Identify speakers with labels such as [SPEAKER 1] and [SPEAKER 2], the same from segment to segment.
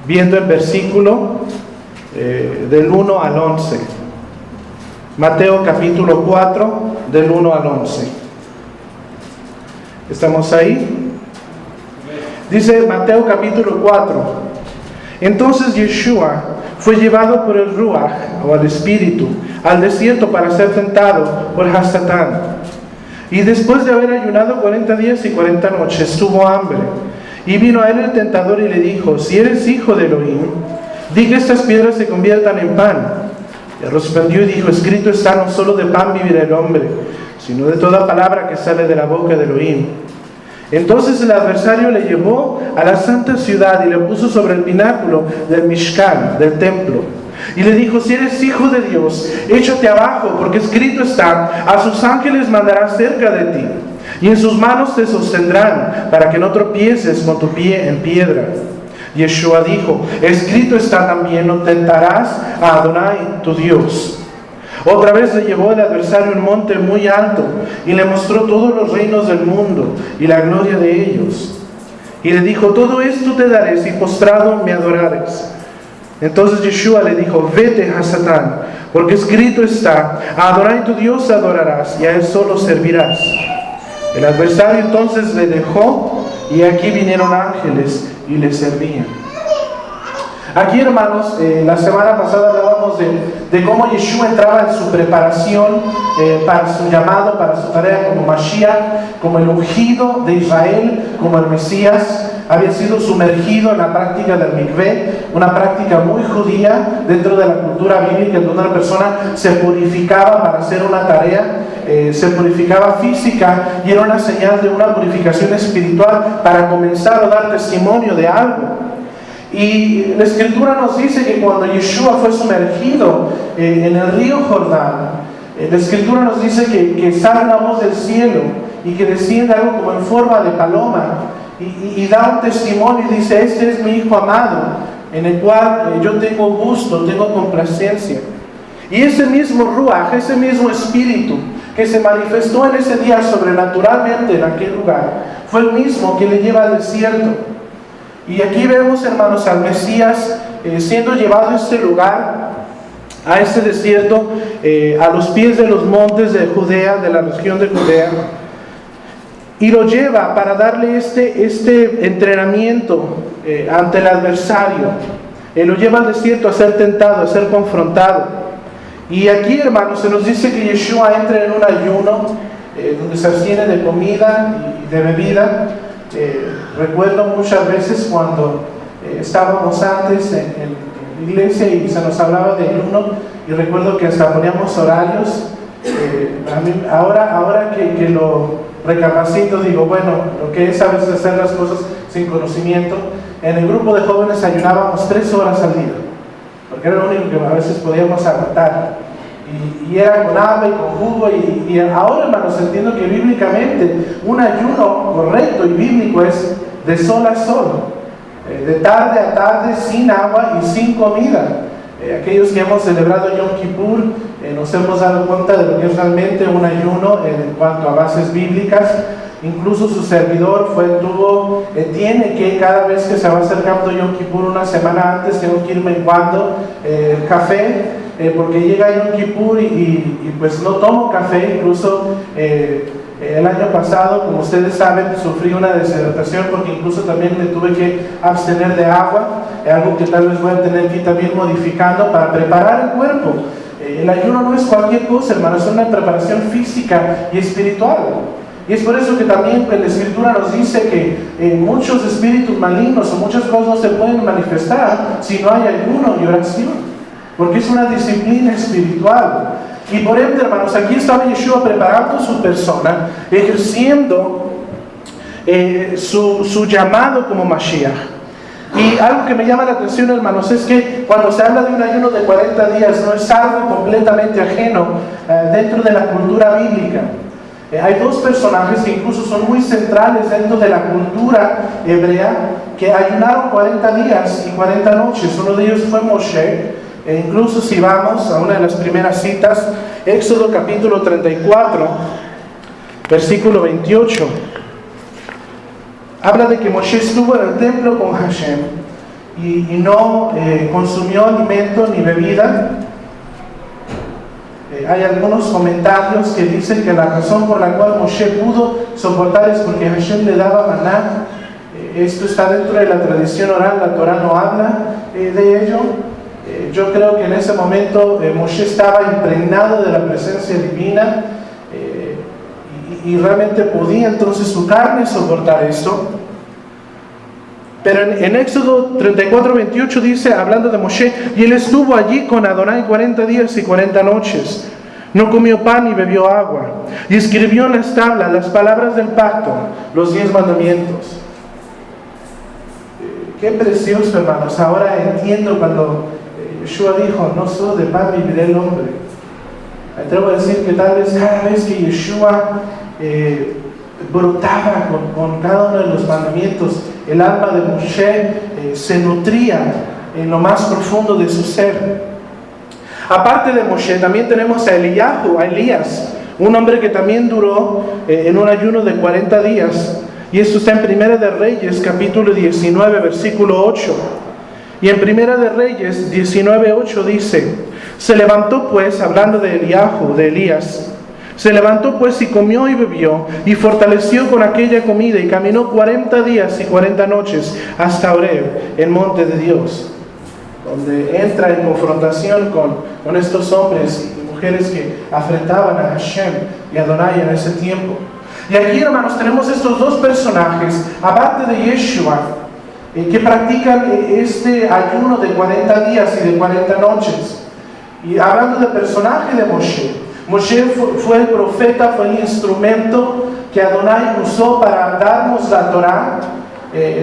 [SPEAKER 1] viendo el versículo del 1 al 11. Mateo capítulo 4, del 1 al 11. ¿Estamos ahí? Dice Mateo capítulo 4. Entonces Yeshua fue llevado por el Ruach, o al Espíritu, al desierto para ser tentado por Hasatán. Y después de haber ayunado 40 días y 40 noches, tuvo hambre. Y vino a él el tentador y le dijo: si eres hijo de Elohim, di que estas piedras se conviertan en pan. Y respondió y dijo: escrito está, no solo de pan vivirá el hombre, sino de toda palabra que sale de la boca de Elohim. Entonces el adversario le llevó a la santa ciudad y le puso sobre el pináculo del Mishkan, del templo. Y le dijo: si eres hijo de Dios, échate abajo, porque escrito está: a sus ángeles mandará cerca de ti, y en sus manos te sostendrán, para que no tropieces con tu pie en piedra. Yeshua dijo: escrito está también: no tentarás a Adonai tu Dios. Otra vez le llevó el adversario a un monte muy alto y le mostró todos los reinos del mundo y la gloria de ellos. Y le dijo: todo esto te daré si postrado me adorares. Entonces Yeshua le dijo: vete, Hasatán, porque escrito está: a Adonai tu Dios adorarás y a él solo servirás. El adversario entonces le dejó, y aquí vinieron ángeles y le servían. Aquí, hermanos, la semana pasada hablábamos de cómo Yeshua entraba en su preparación para su llamado, para su tarea como Mashiach, como el ungido de Israel, como el Mesías. Había sido sumergido en la práctica del mikvé, una práctica muy judía dentro de la cultura bíblica, donde una persona se purificaba para hacer una tarea, se purificaba física, y era una señal de una purificación espiritual para comenzar a dar testimonio de algo. Y la Escritura nos dice que cuando Yeshua fue sumergido en el río Jordán, la Escritura nos dice que sale una voz del cielo y que desciende algo como en forma de paloma y da un testimonio y dice: este es mi Hijo amado, en el cual yo tengo gusto, tengo complacencia. Y ese mismo Ruach, ese mismo Espíritu que se manifestó en ese día sobrenaturalmente en aquel lugar, fue el mismo que le lleva al desierto. Y aquí vemos, hermanos, al Mesías siendo llevado a este lugar, a este desierto, a los pies de los montes de Judea, de la región de Judea, y lo lleva para darle este entrenamiento ante el adversario. Lo lleva al desierto a ser tentado, a ser confrontado. Y aquí, hermanos, se nos dice que Yeshua entra en un ayuno donde se abstiene de comida y de bebida. Recuerdo muchas veces cuando estábamos antes en la iglesia y se nos hablaba de ayuno, y recuerdo que hasta poníamos horarios. Ahora que lo recapacito, digo, bueno, lo que es a veces hacer las cosas sin conocimiento. En el grupo de jóvenes ayunábamos 3 horas al día, porque era lo único que a veces podíamos aguantar, y era con agua y con jugo. Y ahora, hermanos, entiendo que bíblicamente un ayuno correcto y bíblico es de sol a sol, de tarde a tarde, sin agua y sin comida. Aquellos que hemos celebrado Yom Kippur nos hemos dado cuenta de lo que es realmente un ayuno en cuanto a bases bíblicas. Incluso su servidor tiene que, cada vez que se va acercando Yom Kippur, una semana antes, tengo que ir menguando el café, porque llega Yom Kippur y pues no tomo café. Incluso el año pasado, como ustedes saben, sufrí una deshidratación, porque incluso también me tuve que abstener de agua, algo que tal vez voy a tener que ir también modificando para preparar el cuerpo. El ayuno no es cualquier cosa, hermanos, es una preparación física y espiritual. Y es por eso que también la Escritura nos dice que muchos espíritus malignos o muchas cosas no se pueden manifestar si no hay ayuno y oración, porque es una disciplina espiritual. Y por ende, hermanos, aquí estaba Yeshua preparando su persona, ejerciendo su llamado como Mashiach. Y algo que me llama la atención, hermanos, es que cuando se habla de un ayuno de 40 días, no es algo completamente ajeno dentro de la cultura bíblica. Hay 2 personajes que incluso son muy centrales dentro de la cultura hebrea, que ayunaron 40 días y 40 noches. Uno de ellos fue Moshe. Incluso si vamos a una de las primeras citas, Éxodo capítulo 34, versículo 28, habla de que Moshe estuvo en el templo con Hashem y no consumió alimento ni bebida. Hay algunos comentarios que dicen que la razón por la cual Moshe pudo soportar es porque Hashem le daba maná. Esto está dentro de la tradición oral, la Torah no habla de ello. Yo creo que en ese momento Moshe estaba impregnado de la presencia divina y realmente podía entonces su carne soportar esto. Pero en Éxodo 34:28 dice, hablando de Moshe, y él estuvo allí con Adonai 40 días y 40 noches. No comió pan ni bebió agua. Y escribió en las tablas las palabras del pacto, los 10 mandamientos. Qué precioso, hermanos. Ahora entiendo cuando Yeshua dijo, no solo de pan vivirá el hombre. Me atrevo a decir que tal vez cada vez que Yeshua brotaba con cada uno de los mandamientos, el alma de Moshe se nutría en lo más profundo de su ser. Aparte de Moshe, también tenemos a Elías, un hombre que también duró en un ayuno de 40 días. Y esto está en Primera de Reyes, capítulo 19, versículo 8. Y en Primera de Reyes 19:8 dice, se levantó pues, hablando de Elías, se levantó pues y comió y bebió, y fortaleció con aquella comida, y caminó 40 días y 40 noches hasta Horeb, el monte de Dios, donde entra en confrontación con estos hombres y mujeres que afrentaban a Hashem y a Adonai en ese tiempo. Y aquí, hermanos, tenemos estos dos personajes, aparte de Yeshua, que practican este ayuno de 40 días y de 40 noches. Y hablando del personaje de Moshe, Moshe fue el profeta, fue el instrumento que Adonai usó para darnos la Torah.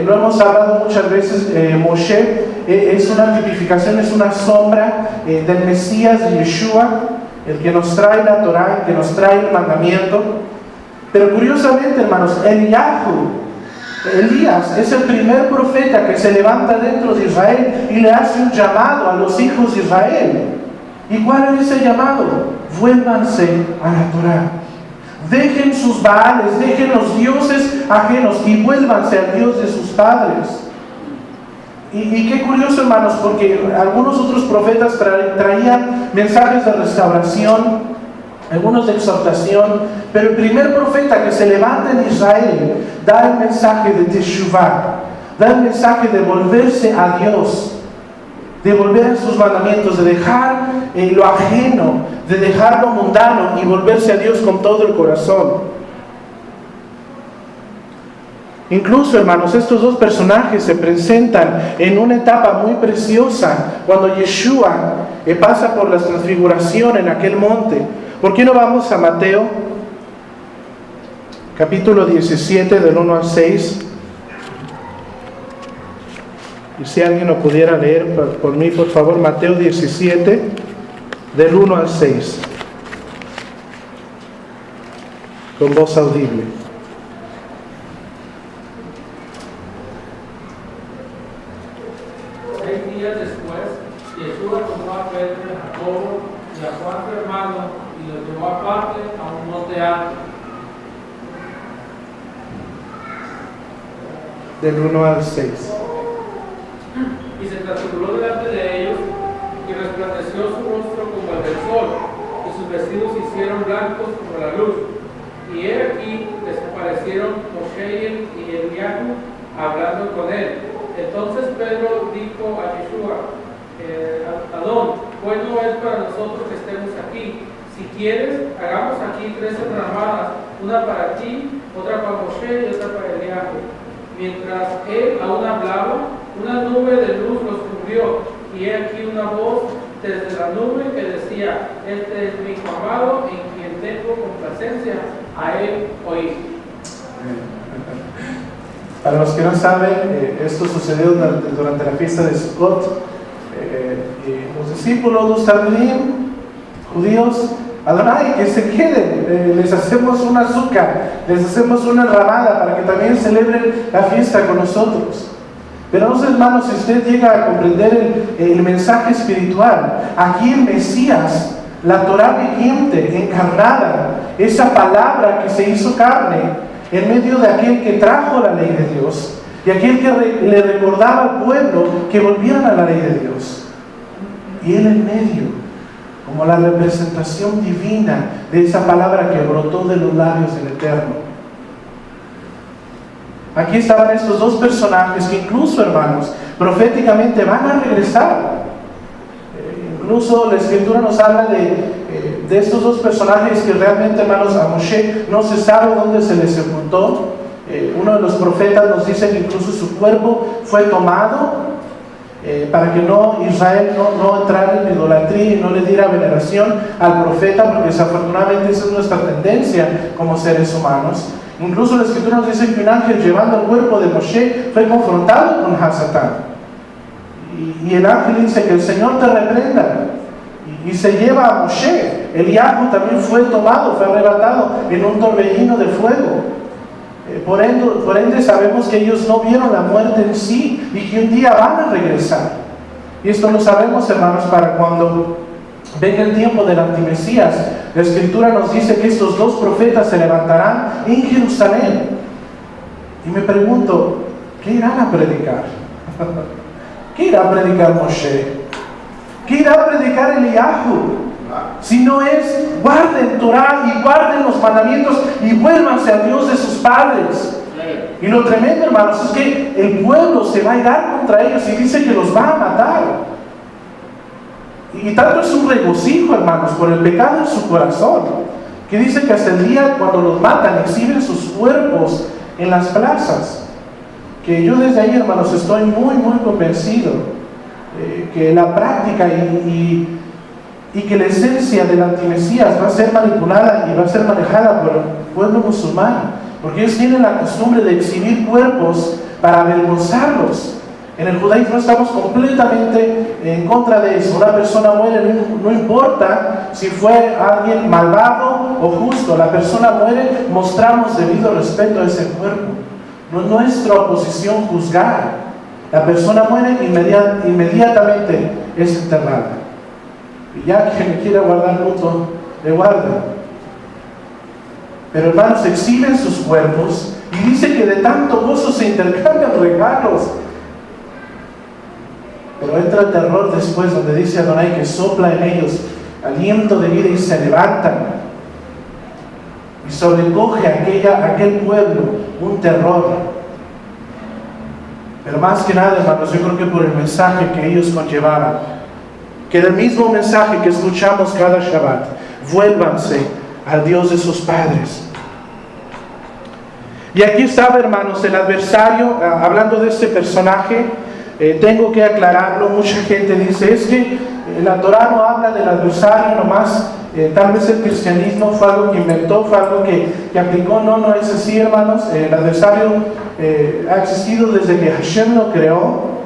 [SPEAKER 1] Lo hemos hablado muchas veces. Moshe es una tipificación, es una sombra del Mesías, de Yeshua, el que nos trae la Torah, el que nos trae el mandamiento. Pero curiosamente, hermanos, Elías es el primer profeta que se levanta dentro de Israel y le hace un llamado a los hijos de Israel. ¿Y cuál es ese llamado? Vuélvanse a la Torah. Dejen sus baales, dejen los dioses ajenos y vuélvanse al Dios de sus padres. Y qué curioso, hermanos, porque algunos otros profetas traían mensajes de restauración, algunos de exhortación, pero el primer profeta que se levanta en Israel da el mensaje de Teshuvah, da el mensaje de volverse a Dios, de volver a sus mandamientos, de dejar lo ajeno, de dejar lo mundano y volverse a Dios con todo el corazón. Incluso, hermanos, estos dos personajes se presentan en una etapa muy preciosa cuando Yeshua pasa por la transfiguración en aquel monte. ¿Por qué no vamos a Mateo, capítulo 17, del 1 al 6? Y si alguien lo pudiera leer por mí, por favor, Mateo 17, del 1 al 6, con voz audible.
[SPEAKER 2] 6 días después, Yeshua tomó a Pedro y a Jacobo y a Juan su hermano y los llevó aparte a un monte alto.
[SPEAKER 1] Del 1 al 6.
[SPEAKER 2] Y se transfiguró delante de ellos, y resplandeció su rostro como el del sol, y sus vestidos se hicieron blancos como la luz. Y he aquí desaparecieron Moshe y Elías hablando con él. Entonces Pedro dijo a Yeshua, Adón, bueno es para nosotros que estemos aquí. Si quieres, hagamos aquí 3 enramadas, una para ti, otra para Moshe y otra para Elías. Mientras él aún hablaba, una nube de luz los cubrió, y he aquí una voz desde la nube que decía, este es mi hijo amado, en quien tengo complacencia, a él oír.
[SPEAKER 1] Para los que no saben, esto sucedió durante la fiesta de Sukkot. Los discípulos, los talmidim judíos, Adonai, que se queden, les hacemos un azúcar, les hacemos una ramada para que también celebren la fiesta con nosotros. Pero entonces, hermanos, si usted llega a comprender el mensaje espiritual, aquí el Mesías, la Torah viviente, encarnada, esa palabra que se hizo carne en medio de aquel que trajo la ley de Dios, y aquel que le recordaba al pueblo que volvieran a la ley de Dios. Y Él en medio, como la representación divina de esa palabra que brotó de los labios del Eterno. Aquí estaban estos dos personajes que incluso, hermanos, proféticamente van a regresar. Incluso la Escritura nos habla de estos dos personajes que realmente, hermanos, a Moshe no se sabe dónde se les sepultó. Uno de los profetas nos dice que incluso su cuerpo fue tomado para que Israel no entrara en idolatría y no le diera veneración al profeta, porque desafortunadamente esa es nuestra tendencia como seres humanos. Incluso la Escritura nos dice que un ángel llevando el cuerpo de Moshe fue confrontado con Hasatán. Y el ángel dice que el Señor te reprenda. Y se lleva a Moshe. Eliahu también fue tomado, fue arrebatado en un torbellino de fuego. Por ende sabemos que ellos no vieron la muerte en sí y que un día van a regresar. Y esto lo sabemos, hermanos, para cuando venga el tiempo del antimesías. La Escritura nos dice que estos dos profetas se levantarán en Jerusalén. Y me pregunto, ¿qué irán a predicar? ¿Qué irá a predicar Moshe? ¿Qué irá a predicar Eliahu? Si no es, guarden Torah y guarden los mandamientos y vuélvanse a Dios de sus padres. Y lo tremendo, hermanos, es que el pueblo se va a ir contra ellos y dice que los va a matar. Y tanto es un regocijo, hermanos, por el pecado en su corazón, que dice que hasta el día cuando los matan exhiben sus cuerpos en las plazas. Que yo desde ahí, hermanos, estoy muy, muy convencido que la práctica y que la esencia del antimesías va a ser manipulada y va a ser manejada por el pueblo musulmán, porque ellos tienen la costumbre de exhibir cuerpos para avergonzarlos. En el judaísmo estamos completamente en contra de eso. Una persona muere, no importa si fue alguien malvado o justo, la persona muere, mostramos debido respeto a ese cuerpo. No es nuestra oposición juzgar. La persona muere, inmediatamente es enterrada. Y ya que me quiera guardar luto, le guarda. Pero hermanos, exhiben sus cuerpos y dice que de tanto gozo se intercambian regalos. Pero entra el terror después, donde dice Adonai que sopla en ellos aliento de vida y se levantan. Y sobrecoge aquel pueblo un terror. Pero más que nada, hermanos, yo creo que por el mensaje que ellos conllevaban, que era el mismo mensaje que escuchamos cada Shabbat: vuélvanse al Dios de sus padres. Y aquí estaba, hermanos, el adversario, hablando de este personaje. Tengo que aclararlo. Mucha gente dice, es que la Torah no habla del adversario nomás. Tal vez el cristianismo fue algo que inventó, fue algo que aplicó. No es así, hermanos. El adversario ha existido desde que Hashem lo creó.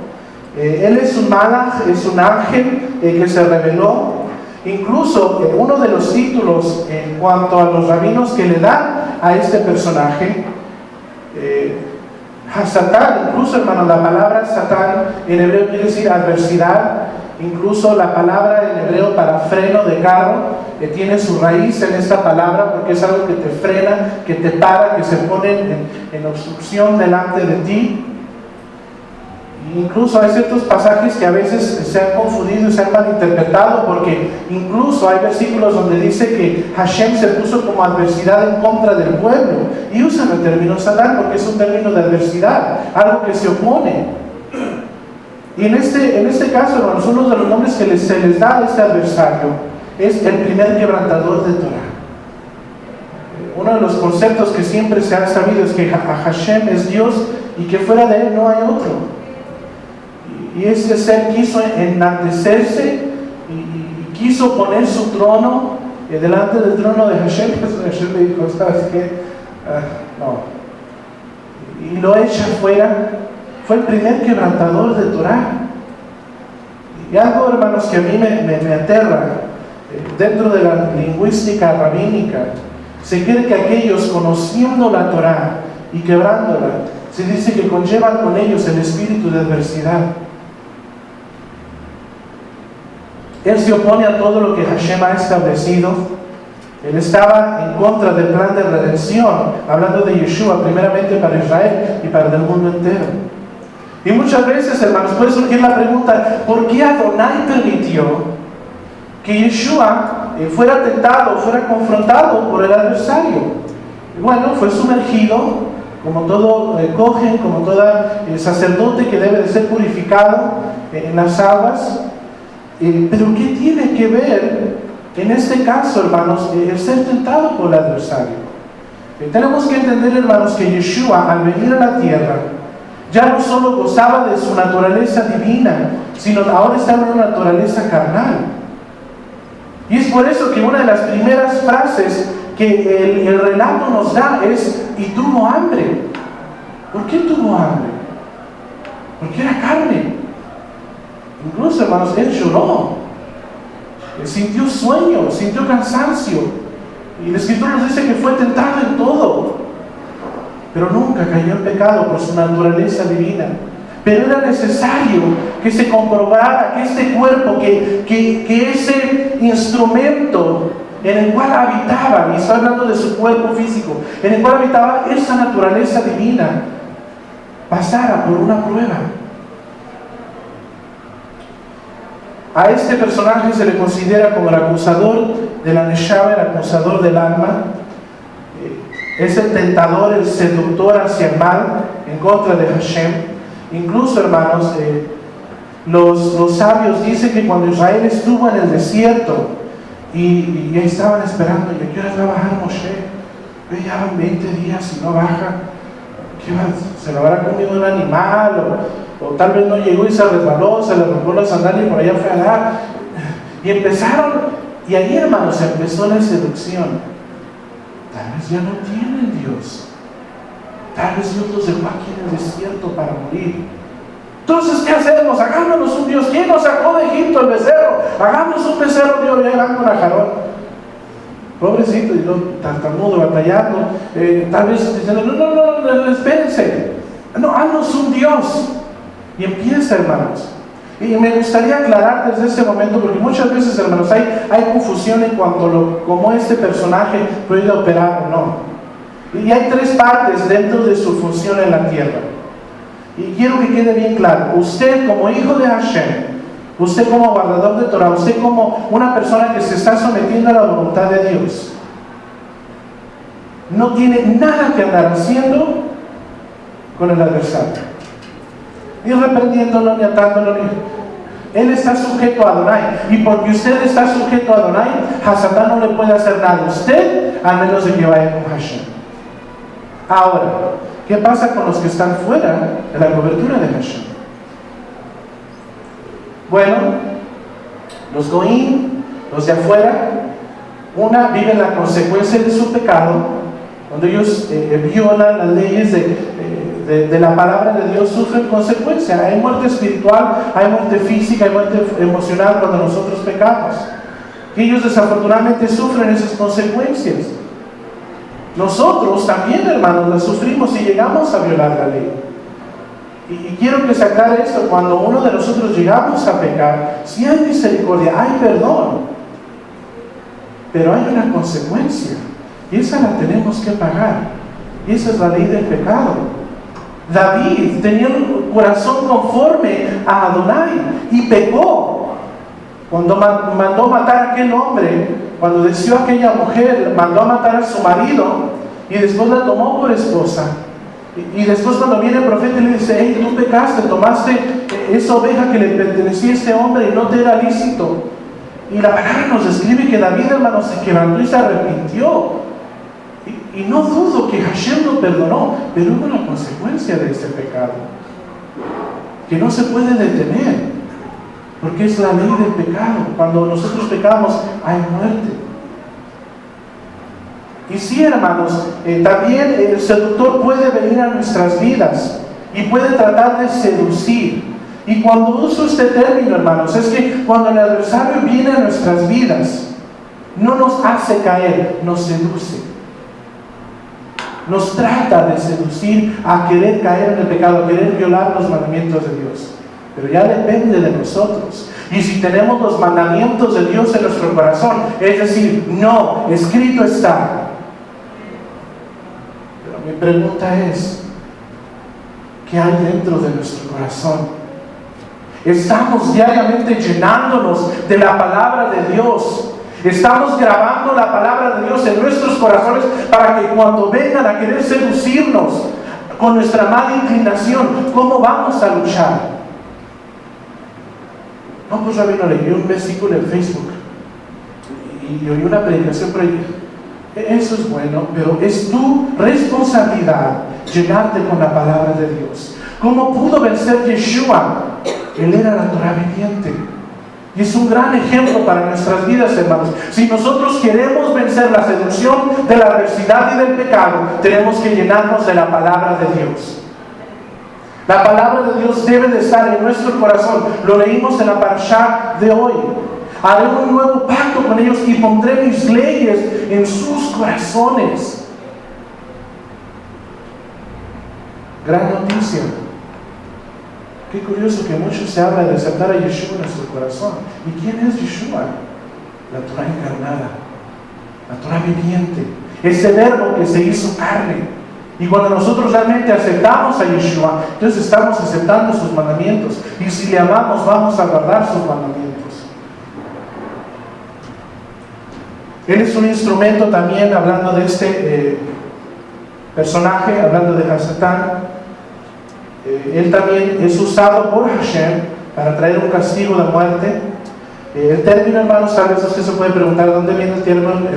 [SPEAKER 1] Él es un malach, es un ángel que se reveló. Incluso uno de los títulos en cuanto a los rabinos que le dan a este personaje, Hasatán, incluso, hermano, la palabra Satán en hebreo quiere decir adversidad. Incluso la palabra en hebreo para freno de carro tiene su raíz en esta palabra, porque es algo que te frena, que te para, que se pone en obstrucción delante de ti. Incluso hay ciertos pasajes que a veces se han confundido y se han malinterpretado, porque incluso hay versículos donde dice que Hashem se puso como adversidad en contra del pueblo, y usan el término Satán porque es un término de adversidad, algo que se opone. Y en este caso, hermanos, uno de los nombres que se les da a este adversario es el primer quebrantador de Torah. Uno de los conceptos que siempre se ha sabido es que Hashem es Dios y que fuera de Él no hay otro. Y ese ser quiso enaltecerse y quiso poner su trono delante del trono de Hashem. Hashem le dijo, ¿sabes qué? No. Y lo echa fuera. Fue el primer quebrantador de Torah. Y algo, hermanos, que a mí me aterra, dentro de la lingüística rabínica, se cree que aquellos conociendo la Torah y quebrándola, se dice que conllevan con ellos el espíritu de adversidad. Él se opone a todo lo que Hashem ha establecido. Él estaba en contra del plan de redención, hablando de Yeshua, primeramente para Israel y para el mundo entero. Y muchas veces, hermanos, puede surgir la pregunta, ¿por qué Adonai permitió que Yeshua fuera tentado, fuera confrontado por el adversario? Bueno, fue sumergido, como todo cohen, como todo sacerdote que debe de ser purificado en las aguas. Pero ¿qué tiene que ver en este caso, hermanos, el ser tentado por el adversario? Tenemos que entender, hermanos, que Yeshua, al venir a la tierra, ya no solo gozaba de su naturaleza divina, sino ahora estaba en una naturaleza carnal. Y es por eso que una de las primeras frases que el relato nos da es: y tuvo hambre. ¿Por qué tuvo hambre? Porque era carne. Incluso, hermanos, él lloró, sintió sueño, sintió cansancio. Y la Escritura nos dice que fue tentado en todo, pero nunca cayó en pecado por su naturaleza divina. Pero era necesario que se comprobara que este cuerpo, que ese instrumento en el cual habitaba, y estoy hablando de su cuerpo físico, en el cual habitaba esa naturaleza divina, pasara por una prueba. A este personaje se le considera como el acusador de la Neshama, el acusador del alma. Es el tentador, el seductor hacia el mal, en contra de Hashem. Incluso, hermanos, los sabios dicen que cuando Israel estuvo en el desierto y estaban esperando, ¿y a qué hora va a bajar Moshe? Ya van 20 días y no baja. ¿Qué va? ¿Se lo habrá comido un animal? O tal vez no llegó y se resbaló, se le rompió la sandalia y por allá fue a dar. Y empezaron, y ahí, hermanos, empezó la seducción. Tal vez ya no tienen Dios. Tal vez Dios los dejó aquí en el desierto para morir. Entonces, ¿qué hacemos? Hagámonos un Dios. ¿Quién nos sacó de Egipto el becerro? Hagámonos un becerro de oro y van con Ajarón. Pobrecito, y no, tartamudo, batallando. Tal vez diciendo, no, espérense. No, haznos un Dios. Y empieza, hermanos. Y me gustaría aclarar desde este momento, porque muchas veces, hermanos, hay confusión en cuanto a cómo este personaje puede operar o no. Y hay tres partes dentro de su función en la tierra. Y quiero que quede bien claro. Usted como hijo de Hashem, usted como guardador de Torah, usted como una persona que se está sometiendo a la voluntad de Dios, no tiene nada que andar haciendo con el adversario. Ni reprendiéndolo, ni atándolo, él está sujeto a Adonai. Y porque usted está sujeto a Adonai, Hasatán no le puede hacer nada a usted, a menos de que vaya con Hashem. Ahora, ¿qué pasa con los que están fuera de la cobertura de Hashem? Bueno, los goín, los de afuera, viven la consecuencia de su pecado, cuando ellos violan las leyes de la palabra de Dios, sufren consecuencias. Hay muerte espiritual, hay muerte física, hay muerte emocional cuando nosotros pecamos. Y ellos desafortunadamente sufren esas consecuencias. Nosotros también, hermanos, las sufrimos y llegamos a violar la ley. Y quiero que se aclare esto: cuando uno de nosotros llegamos a pecar, si hay misericordia, hay perdón, pero hay una consecuencia, y esa la tenemos que pagar, y esa es la ley del pecado. David tenía un corazón conforme a Adonai y pecó cuando mandó matar a aquel hombre, cuando deseó a aquella mujer, mandó a matar a su marido y después la tomó por esposa. Y después, cuando viene el profeta y le dice: hey, tú pecaste, tomaste esa oveja que le pertenecía a este hombre y no te era lícito. Y la palabra nos describe que David, hermano, se quebrantó y se arrepintió. Y no dudo que Hashem lo perdonó, pero hubo una consecuencia de ese pecado que no se puede detener, porque es la ley del pecado. Cuando nosotros pecamos, hay muerte. Y sí, hermanos, también el seductor puede venir a nuestras vidas y puede tratar de seducir. Y cuando uso este término, hermanos, es que cuando el adversario viene a nuestras vidas, no nos hace caer, nos seduce. Nos trata de seducir a querer caer en el pecado, a querer violar los mandamientos de Dios. Pero ya depende de nosotros. Y si tenemos los mandamientos de Dios en nuestro corazón, es decir, no, escrito está. Pero mi pregunta es, ¿qué hay dentro de nuestro corazón? Estamos diariamente llenándonos de la palabra de Dios. Estamos grabando la palabra de Dios en nuestros corazones para que cuando vengan a querer seducirnos con nuestra mala inclinación, ¿cómo vamos a luchar? No, pues Rabino, leí un versículo en Facebook y oí una predicación por ahí. Eso es bueno, pero es tu responsabilidad llenarte con la palabra de Dios. ¿Cómo pudo vencer Yeshua? Él era la Torah viviente. Y es un gran ejemplo para nuestras vidas, hermanos. Si nosotros queremos vencer la seducción de la adversidad y del pecado, tenemos que llenarnos de la palabra de Dios. La palabra de Dios debe de estar en nuestro corazón. Lo leímos en la parashá de hoy. Haré un nuevo pacto con ellos y pondré mis leyes en sus corazones. Gran noticia. Qué curioso que mucho se habla de aceptar a Yeshua en nuestro corazón. ¿Y quién es Yeshua? La Torah encarnada, la Torah viviente, ese verbo que se hizo carne. Y cuando nosotros realmente aceptamos a Yeshua, entonces estamos aceptando sus mandamientos. Y si le amamos, vamos a guardar sus mandamientos. Él es un instrumento también, hablando de este personaje, hablando de Hasatán. Él también es usado por Hashem para traer un castigo de muerte. El término, hermanos, a veces usted se puede preguntar de dónde viene el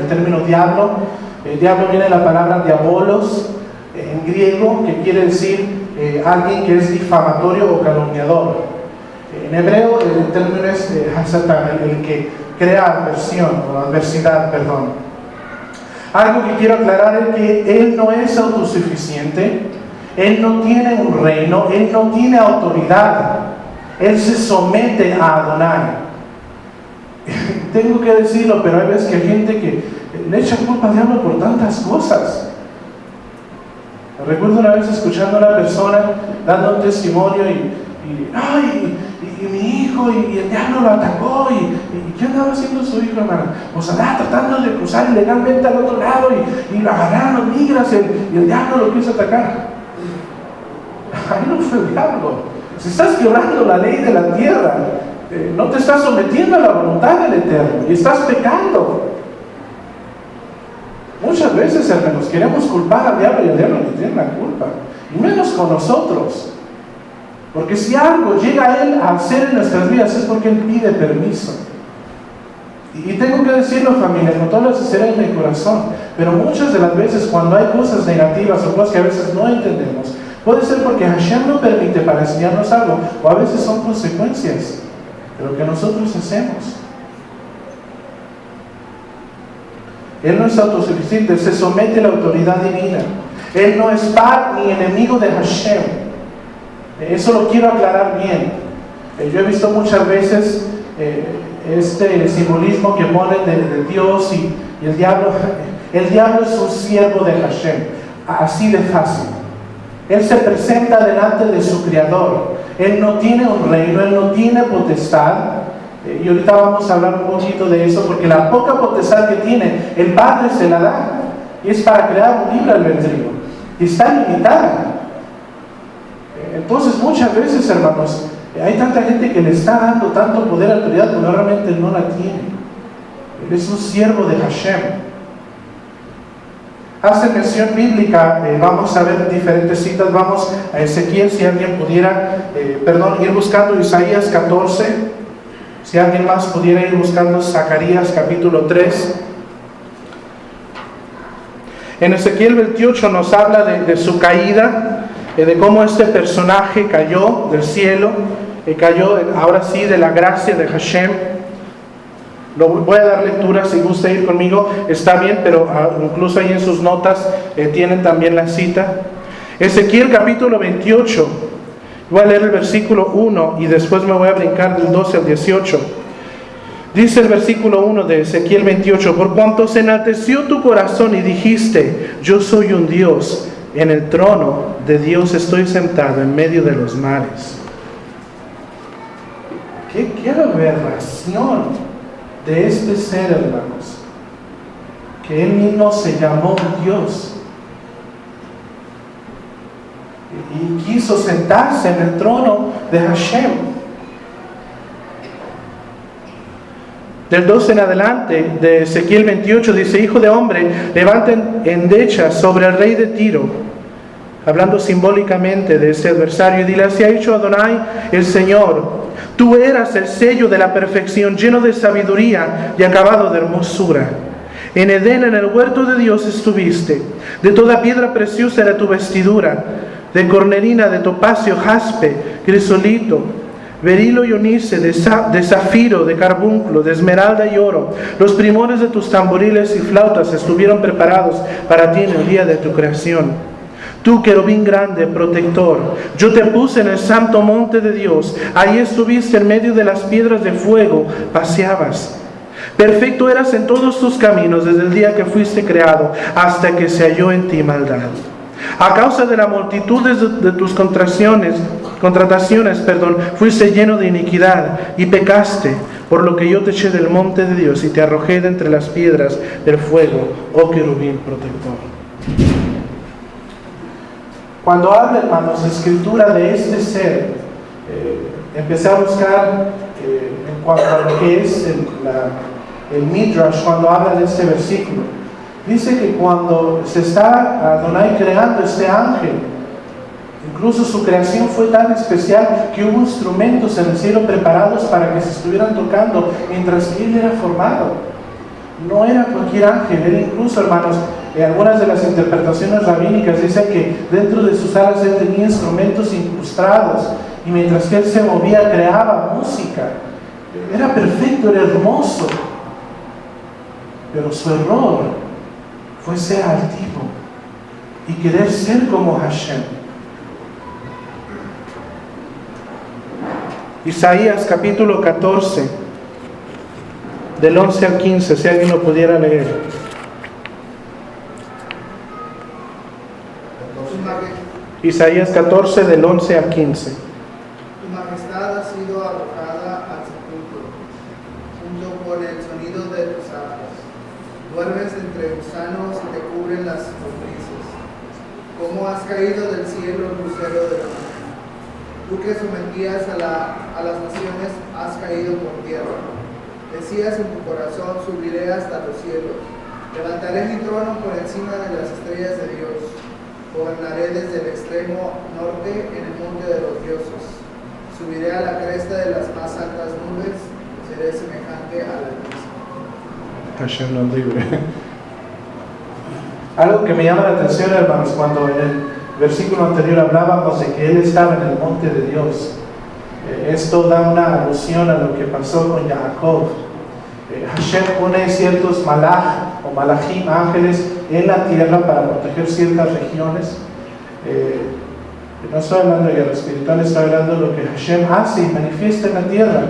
[SPEAKER 1] término diablo. El diablo viene de la palabra diabolos, en griego, que quiere decir alguien que es difamatorio o calumniador. En hebreo el término es Hasatán, el que crea aversión o adversidad, perdón. Algo que quiero aclarar es que él no es autosuficiente. Él no tiene un reino, Él no tiene autoridad. Él se somete a Adonai. Tengo que decirlo, pero hay veces que hay gente que le echa culpa al diablo por tantas cosas. Recuerdo una vez escuchando a una persona dando un testimonio y mi hijo y el diablo lo atacó y ¿qué andaba haciendo su hijo, hermano? Pues andaba tratando de cruzar ilegalmente al otro lado y lo agarraron los migras y el diablo lo quiso atacar. Ahí no fue el diablo. Si estás quebrando la ley de la tierra, no te estás sometiendo a la voluntad del Eterno y estás pecando. Muchas veces, hermanos, queremos culpar al diablo y el diablo no tiene la culpa, y menos con nosotros, porque si algo llega a él a hacer en nuestras vidas es porque él pide permiso. Y tengo que decirlo, familia, con toda la sinceridad en mi corazón, pero muchas de las veces cuando hay cosas negativas o cosas que a veces no entendemos, puede ser porque Hashem lo permite para enseñarnos algo, o a veces son consecuencias de lo que nosotros hacemos. Él no es autosuficiente, se somete a la autoridad divina. Él no es par ni enemigo de Hashem. Eso lo quiero aclarar bien. Yo he visto muchas veces este simbolismo que ponen de Dios y el diablo. El diablo es un siervo de Hashem, así de fácil. Él se presenta delante de su Creador. Él no tiene un reino, Él no tiene potestad. Y ahorita vamos a hablar un poquito de eso, porque la poca potestad que tiene, el Padre se la da. Y es para crear un libre albedrío. Y está limitada. Entonces muchas veces, hermanos, hay tanta gente que le está dando tanto poder y autoridad cuando realmente no la tiene. Él es un siervo de Hashem. Hace mención bíblica, vamos a ver diferentes citas. Vamos a Ezequiel, si alguien pudiera, ir buscando Isaías 14. Si alguien más pudiera ir buscando Zacarías capítulo 3. En Ezequiel 28 nos habla de su caída, de cómo este personaje cayó del cielo, cayó ahora sí de la gracia de Hashem. Lo voy a dar lectura, si gusta ir conmigo, está bien, pero incluso ahí en sus notas tienen también la cita. Ezequiel capítulo 28, voy a leer el versículo 1 y después me voy a brincar del 12 al 18. Dice el versículo 1 de Ezequiel 28: por cuanto se enalteció tu corazón y dijiste, yo soy un Dios, en el trono de Dios estoy sentado en medio de los mares. ¿Qué qué aberración de este ser, hermanos, que él mismo se llamó Dios y quiso sentarse en el trono de Hashem. Del 12 en adelante, de Ezequiel 28, dice: Hijo de hombre, levanten endecha sobre el rey de Tiro, hablando simbólicamente de ese adversario, y dile: así ha dicho Adonai el Señor, tú eras el sello de la perfección, lleno de sabiduría y acabado de hermosura. En Edén, en el huerto de Dios estuviste. De toda piedra preciosa era tu vestidura, de cornerina, de topacio, jaspe, crisolito, berilo y onice, de zafiro, de carbunclo, de esmeralda y oro. Los primores de tus tamboriles y flautas estuvieron preparados para ti en el día de tu creación. Tú, querubín grande, protector, yo te puse en el santo monte de Dios. Ahí estuviste en medio de las piedras de fuego, paseabas. Perfecto eras en todos tus caminos desde el día que fuiste creado hasta que se halló en ti maldad. A causa de la multitud de tus contrataciones, fuiste lleno de iniquidad y pecaste, por lo que yo te eché del monte de Dios y te arrojé de entre las piedras del fuego, oh querubín protector. Cuando habla, hermanos, la escritura de este ser, empecé a buscar en cuanto a lo que es el Midrash, cuando habla de este versículo. Dice que cuando se está Adonai creando este ángel, incluso su creación fue tan especial que hubo instrumentos en el cielo preparados para que se estuvieran tocando mientras él era formado. No era cualquier ángel, era incluso, hermanos, algunas de las interpretaciones rabínicas dicen que dentro de sus alas él tenía instrumentos incrustados y mientras que él se movía creaba música. Era perfecto, era hermoso, pero su error fue ser altivo y querer ser como Hashem. Isaías capítulo 14, del 11 al 15, si alguien lo pudiera leer. Isaías 14, del 11 al 15.
[SPEAKER 3] Tu majestad ha sido arrojada al sepulcro, junto con el sonido de tus arpas. Duermes entre gusanos y te cubren las lombrices. ¿Cómo has caído del cielo, lucero de la mañana? Tú que sometías a las naciones, has caído por tierra. Decías en tu corazón: subiré hasta los cielos. Levantaré mi trono por encima de las estrellas de Dios. Gobernaré desde el extremo norte en el monte de los dioses. Subiré a la cresta de las más altas nubes. Seré semejante al Altísimo.
[SPEAKER 1] Hashem nos libre. Algo que me llama la atención, hermanos, cuando en el versículo anterior hablábamos de que él estaba en el monte de Dios. Esto da una alusión a lo que pasó con Jacob. Hashem pone ciertos malach o malachim, ángeles, en la tierra para proteger ciertas regiones. No estoy hablando de guerra espiritual, estoy hablando de lo que Hashem hace y manifiesta en la tierra.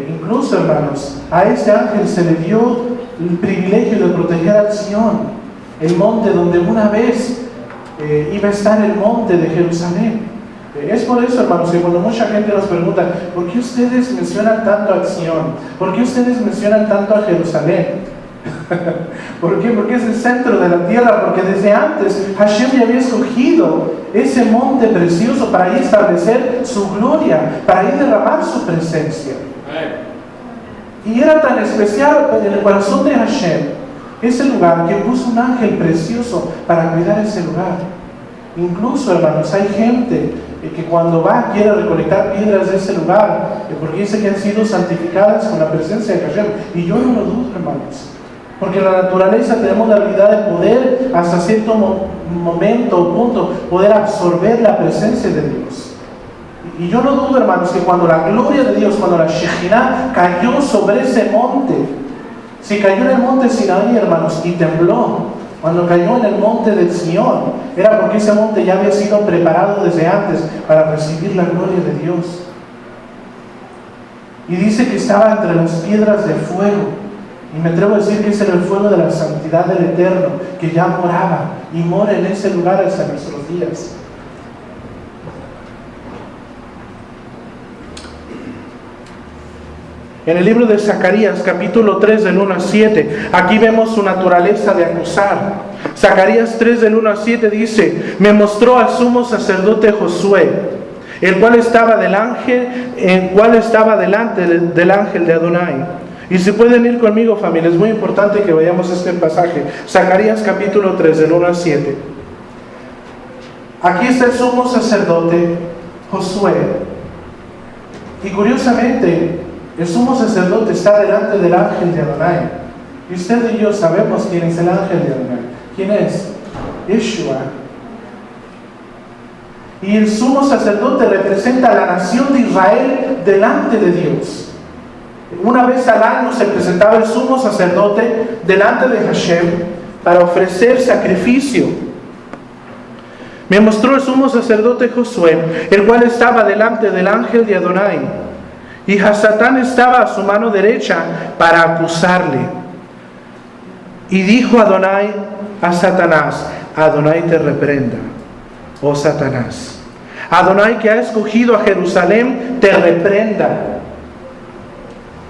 [SPEAKER 1] Incluso, hermanos, a este ángel se le dio el privilegio de proteger a Sion, el monte donde una vez iba a estar el monte de Jerusalén. Es por eso, hermanos, que cuando mucha gente nos pregunta: ¿por qué ustedes mencionan tanto a Sion? ¿Por qué ustedes mencionan tanto a Jerusalén? ¿Por qué? Porque es el centro de la tierra, porque desde antes Hashem ya había escogido ese monte precioso para ahí establecer su gloria, para ahí derramar su presencia. Y era tan especial en el corazón de Hashem ese lugar que puso un ángel precioso para cuidar ese lugar. Incluso, hermanos, hay gente que cuando va quiere recolectar piedras de ese lugar porque dice que han sido santificadas con la presencia de Hashem. Y yo no lo dudo, hermanos, porque en la naturaleza tenemos la habilidad de poder hasta cierto momento o punto poder absorber la presencia de Dios. Y yo no dudo, hermanos, que cuando la gloria de Dios, cuando la Shejinah cayó sobre ese monte, si cayó en el monte Sinaí, hermanos, y tembló, cuando cayó en el monte del Sion, era porque ese monte ya había sido preparado desde antes para recibir la gloria de Dios. Y dice que estaba entre las piedras de fuego. Y me atrevo a decir que ese era el fuego de la santidad del Eterno, que ya moraba y mora en ese lugar hasta nuestros días. En el libro de Zacarías, capítulo 3, del 1 al 7, aquí vemos su naturaleza de acusar. Zacarías 3, del 1 al 7 dice: me mostró al sumo sacerdote Josué, el cual estaba delante del ángel de Adonai. Y si pueden ir conmigo, familia, es muy importante que vayamos a este pasaje. Zacarías capítulo 3, del 1 al 7. Aquí está el sumo sacerdote Josué. Y curiosamente, el sumo sacerdote está delante del ángel de Adonai. Y usted y yo sabemos quién es el ángel de Adonai. ¿Quién es? Yeshua. Y el sumo sacerdote representa a la nación de Israel delante de Dios. Una vez al año se presentaba el sumo sacerdote delante de Hashem para ofrecer sacrificio. Me mostró el sumo sacerdote Josué, el cual estaba delante del ángel de Adonai, y Satán estaba a su mano derecha para acusarle. Y dijo Adonai a Satanás: Adonai te reprenda, oh Satanás. Adonai, que ha escogido a Jerusalén, te reprenda.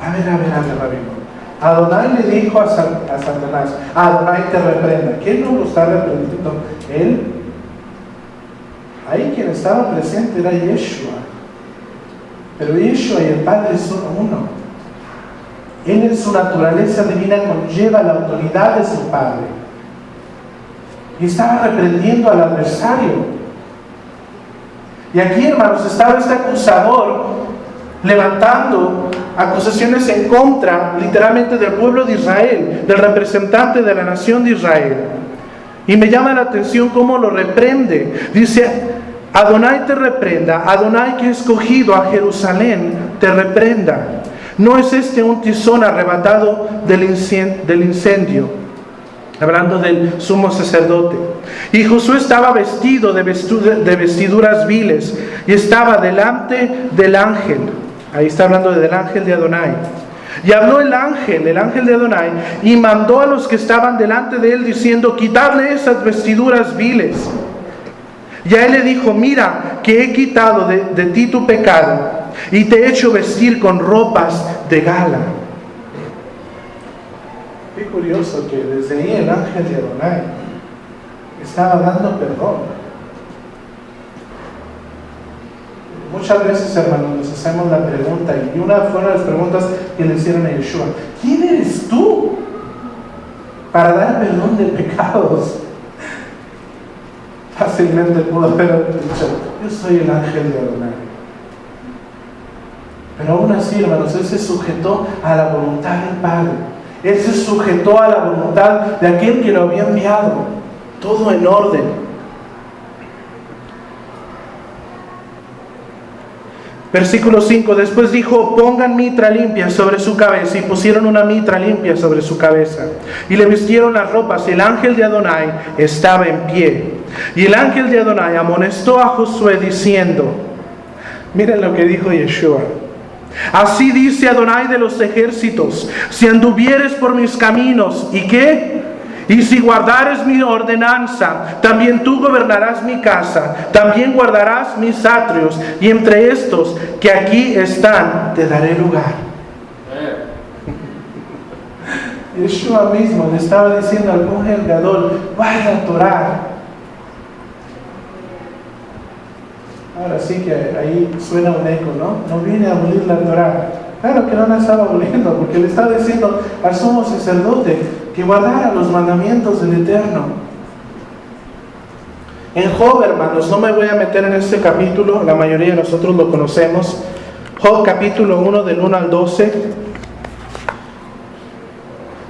[SPEAKER 1] A ver, rabino. Adonai le dijo a Satanás: Adonai te reprenda. ¿Quién no lo está reprendiendo? Él. Ahí quien estaba presente era Yeshua. Pero Yeshua y el Padre son uno. Él en su naturaleza divina conlleva la autoridad de su Padre. Y estaba reprendiendo al adversario. Y aquí, hermanos, estaba este acusador levantando acusaciones en contra, literalmente, del pueblo de Israel, del representante de la nación de Israel. Y me llama la atención cómo lo reprende. Dice: Adonai te reprenda, Adonai que ha escogido a Jerusalén te reprenda. ¿No es este un tizón arrebatado del incendio? Hablando del sumo sacerdote. Y Josué estaba vestido de vestiduras viles y estaba delante del ángel. Ahí está hablando del ángel de Adonai. Y habló el ángel de Adonai, y mandó a los que estaban delante de él diciendo: quitadle esas vestiduras viles. Y a él le dijo: mira, que he quitado de ti tu pecado, y te he hecho vestir con ropas de gala. Qué curioso que desde ahí el ángel de Adonai estaba dando perdón. Muchas veces, hermanos, nos hacemos la pregunta, y una fue una de las preguntas que le hicieron a Yeshua: ¿quién eres tú para dar perdón de pecados? Fácilmente pudo haber dicho: yo soy el ángel de Adonai. Pero aún así, hermanos, él se sujetó a la voluntad del Padre. Él se sujetó a la voluntad de aquel que lo había enviado. Todo en orden. Versículo 5, después dijo: pongan mitra limpia sobre su cabeza. Y pusieron una mitra limpia sobre su cabeza. Y le vistieron las ropas. Y el ángel de Adonai estaba en pie. Y el ángel de Adonai amonestó a Josué diciendo: miren lo que dijo Yeshua: así dice Adonai de los ejércitos: si anduvieres por mis caminos, ¿y qué? Y si guardares mi ordenanza, también tú gobernarás mi casa, también guardarás mis atrios, y entre estos que aquí están te daré lugar. Yeshua mismo le estaba diciendo al Kohen Gadol: guarda la Torah. Ahora sí que ahí suena un eco, ¿no? No viene a abolir la Torah. Claro que no la estaba aboliendo, porque le estaba diciendo al sumo sacerdote que guardara los mandamientos del Eterno. En Job, hermanos, no me voy a meter en este capítulo, la mayoría de nosotros lo conocemos. Job capítulo 1 del 1 al 12.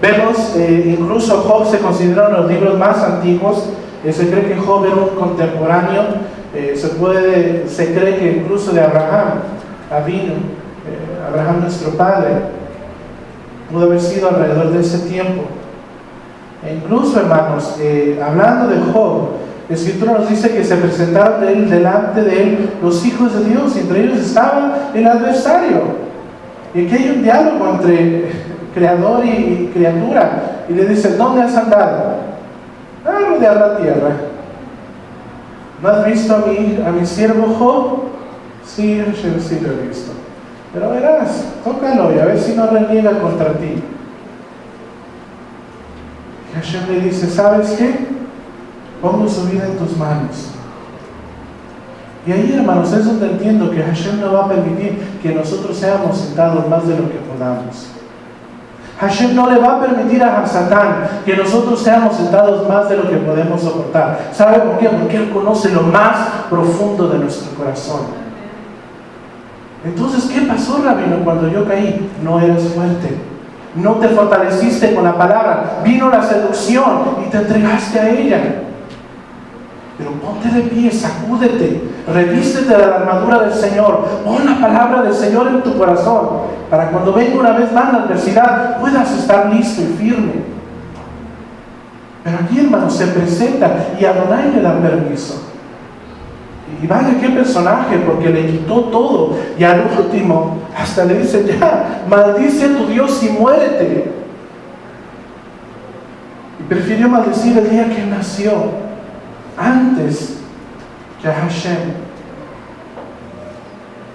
[SPEAKER 1] Vemos, incluso Job se considera uno de los libros más antiguos. Se cree que Job era un contemporáneo. Se cree que incluso de Abraham, Abraham nuestro padre, pudo haber sido alrededor de ese tiempo. E incluso, hermanos, hablando de Job, la Escritura nos dice que se presentaron delante de él los hijos de Dios, y entre ellos estaba el adversario. Y aquí hay un diálogo entre creador y criatura, y le dice: ¿dónde has andado? Rodear la tierra. ¿No has visto a mi siervo Job? Sí, lo he visto. pero verás, tócalo y a ver si no reniega contra ti. Y Hashem le dice, ¿sabes qué? Pongo su vida en tus manos. Y ahí, hermanos, es donde entiendo que Hashem no va a permitir que nosotros seamos sentados más de lo que podamos. Hashem no le va a permitir a Satán que nosotros seamos sentados más de lo que podemos soportar. ¿Sabe por qué? Porque Él conoce lo más profundo de nuestro corazón. Entonces, ¿qué pasó, Rabino, cuando yo caí? No eres fuerte. No te fortaleciste con la palabra. Vino la seducción y te entregaste a ella. Pero ponte de pie, sacúdete, revístete de la armadura del Señor, pon la palabra del Señor en tu corazón, para cuando venga una vez más la adversidad, puedas estar listo y firme. Pero aquí, hermanos, se presenta y Adonai le da permiso. Y vaya qué personaje, porque le quitó todo, y al último, hasta le dice, ya, maldice a tu Dios y muérete. Y prefirió maldecir el día que nació, antes que a Hashem.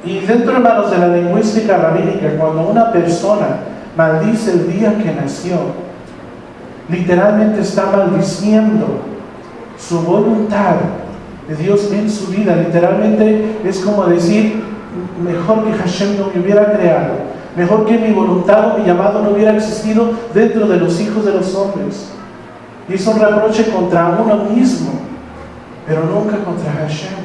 [SPEAKER 1] Y dentro, hermanos, de la lingüística rabínica, cuando una persona maldice el día que nació, literalmente está maldiciendo su voluntad de Dios en su vida. Literalmente es como decir, mejor que Hashem no me hubiera creado, mejor que mi voluntad o mi llamado no hubiera existido dentro de los hijos de los hombres. Y es un reproche contra uno mismo, pero nunca contra Hashem.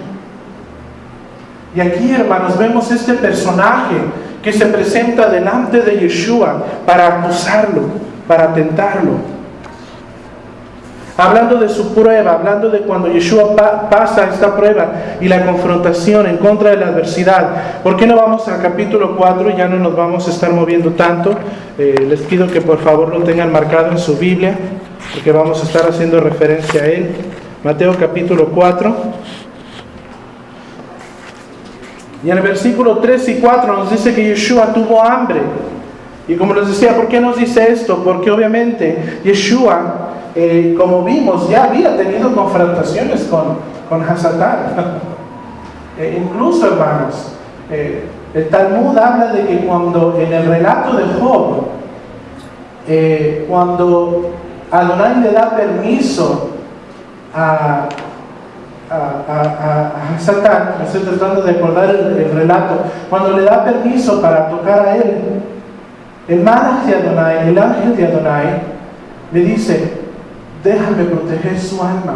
[SPEAKER 1] Y aquí, hermanos, vemos este personaje que se presenta delante de Yeshua para acusarlo, para tentarlo. Hablando de su prueba, hablando de cuando Yeshua pasa esta prueba y la confrontación en contra de la adversidad. ¿Por qué no vamos al capítulo 4? Ya no nos vamos a estar moviendo tanto. Les pido que por favor lo tengan marcado en su Biblia, porque vamos a estar haciendo referencia a él. Mateo capítulo 4. Y en el versículo 3 y 4 nos dice que Yeshua tuvo hambre. Y como les decía, ¿por qué nos dice esto? Porque obviamente Yeshua, como vimos, ya había tenido confrontaciones con Hasatán. Incluso, hermanos, el Talmud habla de que cuando en el relato de Job, cuando Adonai le da permiso a Satán, me estoy tratando de acordar el relato, cuando le da permiso para tocar a él, el malach de Adonai, el ángel de Adonai, le dice, déjame proteger su alma.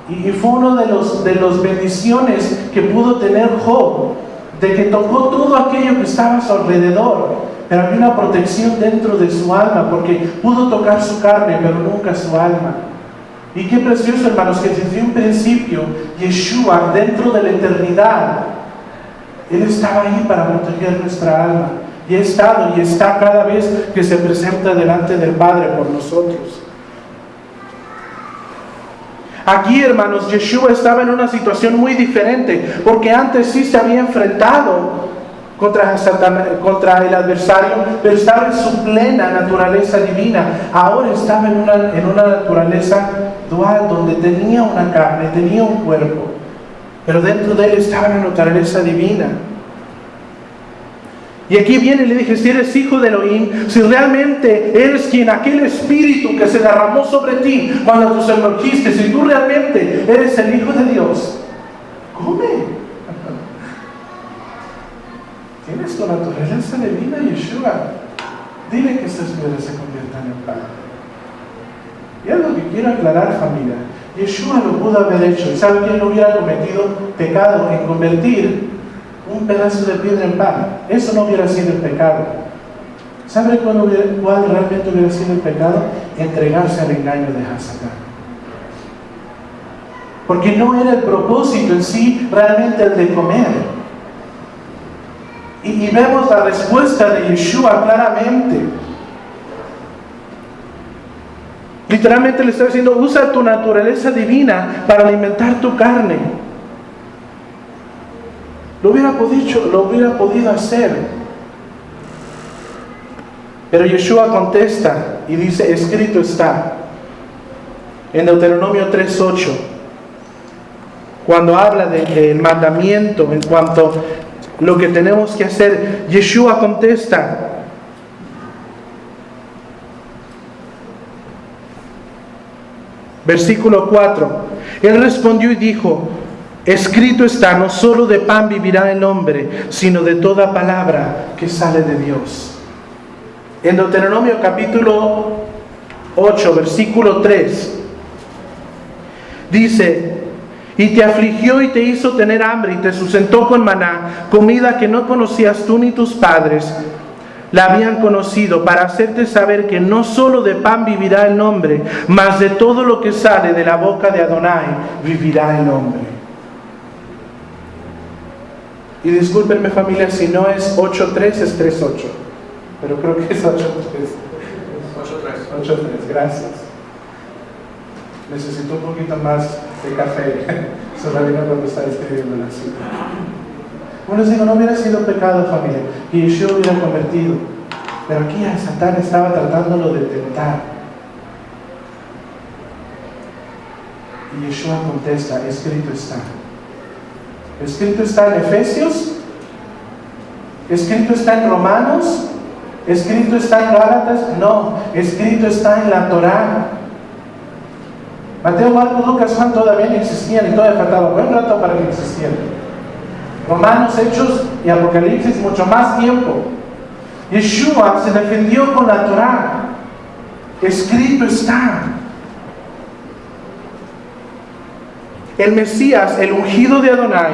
[SPEAKER 1] Y fue uno de los bendiciones que pudo tener Job, de que tocó todo aquello que estaba a su alrededor, pero había una protección dentro de su alma, porque pudo tocar su carne, pero nunca su alma. Y qué precioso, hermanos, que desde un principio, Yeshua, dentro de la eternidad, Él estaba ahí para proteger nuestra alma. Y ha estado y está cada vez que se presenta delante del Padre por nosotros. Aquí, hermanos, Yeshua estaba en una situación muy diferente, porque antes sí se había enfrentado contra el adversario, pero estaba en su plena naturaleza divina. Ahora estaba en una naturaleza dual, donde tenía una carne, tenía un cuerpo, pero dentro de él estaba la naturaleza divina. Y aquí viene y le dije, si eres hijo de Elohim, si realmente eres quien, aquel espíritu que se derramó sobre ti cuando tú sumergiste, si tú realmente eres el Hijo de Dios, come. Tienes tu naturaleza divina, Yeshua. Dile que estas piedras se conviertan en pan. Y algo que quiero aclarar, familia, Yeshua lo pudo haber hecho. ¿Y sabe quién no hubiera cometido pecado en convertir un pedazo de piedra en pan? Eso no hubiera sido el pecado. ¿Sabe cuál realmente hubiera sido el pecado? Entregarse al engaño de Hasatán. Porque no era el propósito en sí realmente el de comer. Y vemos la respuesta de Yeshua claramente. Literalmente le está diciendo, usa tu naturaleza divina para alimentar tu carne. Lo hubiera podido hacer. Pero Yeshua contesta y dice, escrito está. En Deuteronomio 3:8. cuando habla del mandamiento en cuanto a lo que tenemos que hacer, Yeshua contesta. Versículo 4. Él respondió y dijo: escrito está, no solo de pan vivirá el hombre, sino de toda palabra que sale de Dios. En Deuteronomio capítulo 8, versículo 3, dice: y te afligió y te hizo tener hambre y te sustentó con maná, comida que no conocías tú ni tus padres la habían conocido, para hacerte saber que no solo de pan vivirá el hombre, mas de todo lo que sale de la boca de Adonai vivirá el hombre. Y discúlpenme, familia, si no es 8.3, es 3.8, pero creo que es 8.3. 8.3, gracias. Necesito un poquito más de café. Solamente cuando está escribiendo la cita. Bueno, les digo, no hubiera sido pecado, familia, que Yeshua hubiera convertido. Pero aquí a Satán estaba tratándolo de tentar. Y Yeshua contesta: escrito está. Escrito está en Efesios, escrito está en Romanos, escrito está en Gálatas. No, escrito está en la Torá. Mateo, Marcos, Lucas, Juan todavía no existían y todavía faltaba buen rato para que existieran. Romanos, Hechos y Apocalipsis, mucho más tiempo. Yeshua se defendió con la Torá. Escrito está. El Mesías, el ungido de Adonai,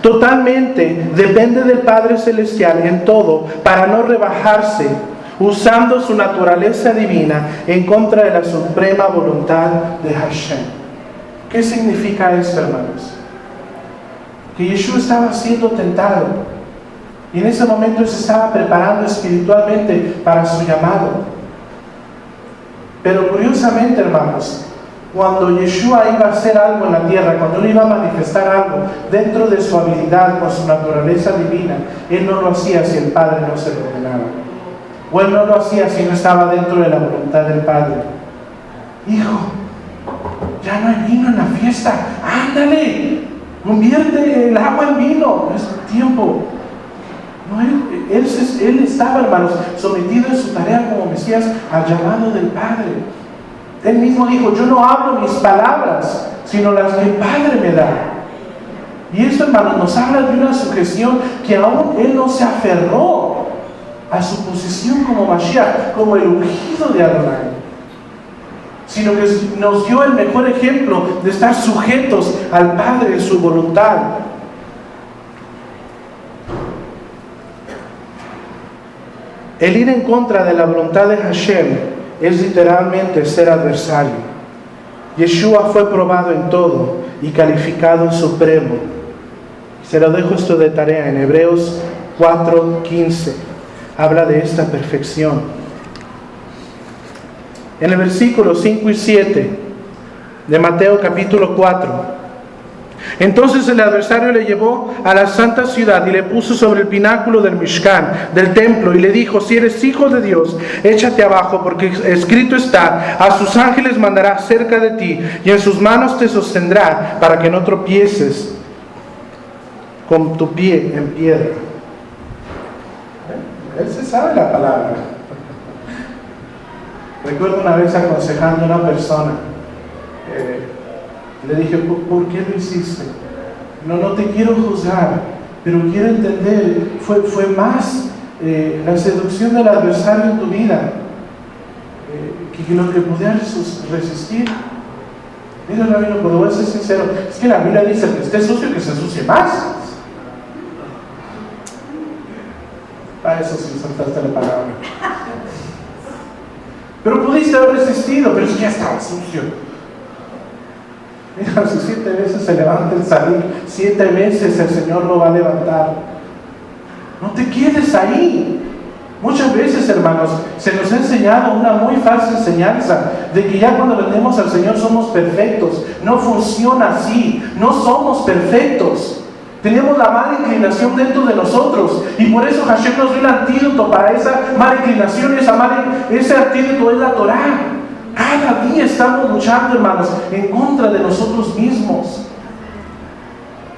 [SPEAKER 1] totalmente depende del Padre Celestial en todo, para no rebajarse, usando su naturaleza divina en contra de la suprema voluntad de Hashem. ¿Qué significa esto, hermanos? Que Yeshua estaba siendo tentado y en ese momento se estaba preparando espiritualmente para su llamado. Pero curiosamente, hermanos, cuando Yeshua iba a hacer algo en la tierra, cuando Él iba a manifestar algo dentro de su habilidad, con su naturaleza divina, Él no lo hacía si el Padre no se lo ordenaba, o Él no lo hacía si no estaba dentro de la voluntad del Padre. Hijo, ya no hay vino en la fiesta, ándale, convierte el agua en vino, es tiempo. No, él estaba, hermanos, sometido en su tarea como Mesías al llamado del Padre. Él mismo dijo: yo no hablo mis palabras, sino las que el Padre me da. Y esto, hermanos, nos habla de una sujeción que aún Él no se aferró a su posición como Mashiach, como el ungido de Adonai, sino que nos dio el mejor ejemplo de estar sujetos al Padre en su voluntad. El ir en contra de la voluntad de Hashem es literalmente ser adversario. Yeshua fue probado en todo y calificado supremo. Se lo dejo esto de tarea en Hebreos 4:15. Habla de esta perfección. En el versículo 5 y 7 de Mateo capítulo 4. Entonces el adversario le llevó a la santa ciudad y le puso sobre el pináculo del Mishkan, del templo, y le dijo: si eres hijo de Dios, échate abajo, porque escrito está: a sus ángeles mandará cerca de ti, y en sus manos te sostendrá, para que no tropieces con tu pie en piedra. Él se sabe la palabra. Recuerdo una vez aconsejando a una persona, le dije: ¿por qué lo hiciste? No te quiero juzgar, pero quiero entender, fue más la seducción del adversario en tu vida que lo que pudieras resistir. Mira, rabino, pero voy a ser sincero, es que la Biblia dice: que esté sucio, que se ensucie más. Para eso sí saltaste la palabra. Pero pudiste haber resistido, pero es que ya estaba sucio. Mira, si 7 veces se levanta el salir, 7 veces el Señor lo va a levantar. No te quedes ahí. Muchas veces, hermanos, se nos ha enseñado una muy falsa enseñanza de que ya cuando vendemos al Señor somos perfectos. No funciona así. No somos perfectos. Tenemos la mala inclinación dentro de nosotros, y por eso Hashem nos dio el antídoto para esa mala inclinación. Ese antídoto es la Torá. Cada día estamos luchando, hermanos, en contra de nosotros mismos.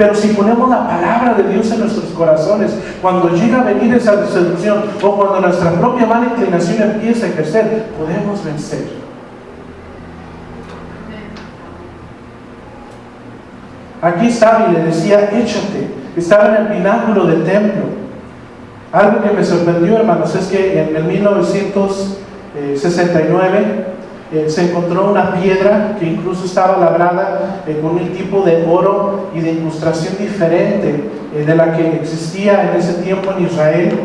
[SPEAKER 1] Pero si ponemos la palabra de Dios en nuestros corazones, cuando llega a venir esa decepción o cuando nuestra propia mala inclinación empieza a ejercer, podemos vencer. Aquí estaba y le decía, échate. Estaba en el pináculo del templo. Algo que me sorprendió, hermanos, es que en el 1969 se encontró una piedra que incluso estaba labrada con un tipo de oro y de incrustación diferente de la que existía en ese tiempo en Israel.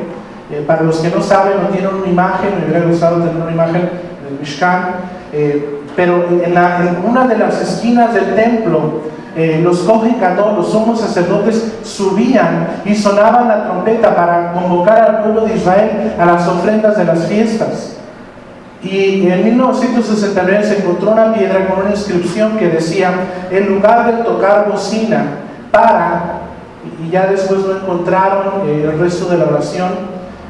[SPEAKER 1] Para los que no saben, no tienen una imagen, me hubiera gustado tener una imagen del Mishkan, pero en una de las esquinas del templo, los Kohen Gadol, los sumos sacerdotes, subían y sonaban la trompeta para convocar al pueblo de Israel a las ofrendas de las fiestas. Y en 1969 se encontró una piedra con una inscripción que decía, en lugar de tocar bocina, para, y ya después no encontraron el resto de la oración,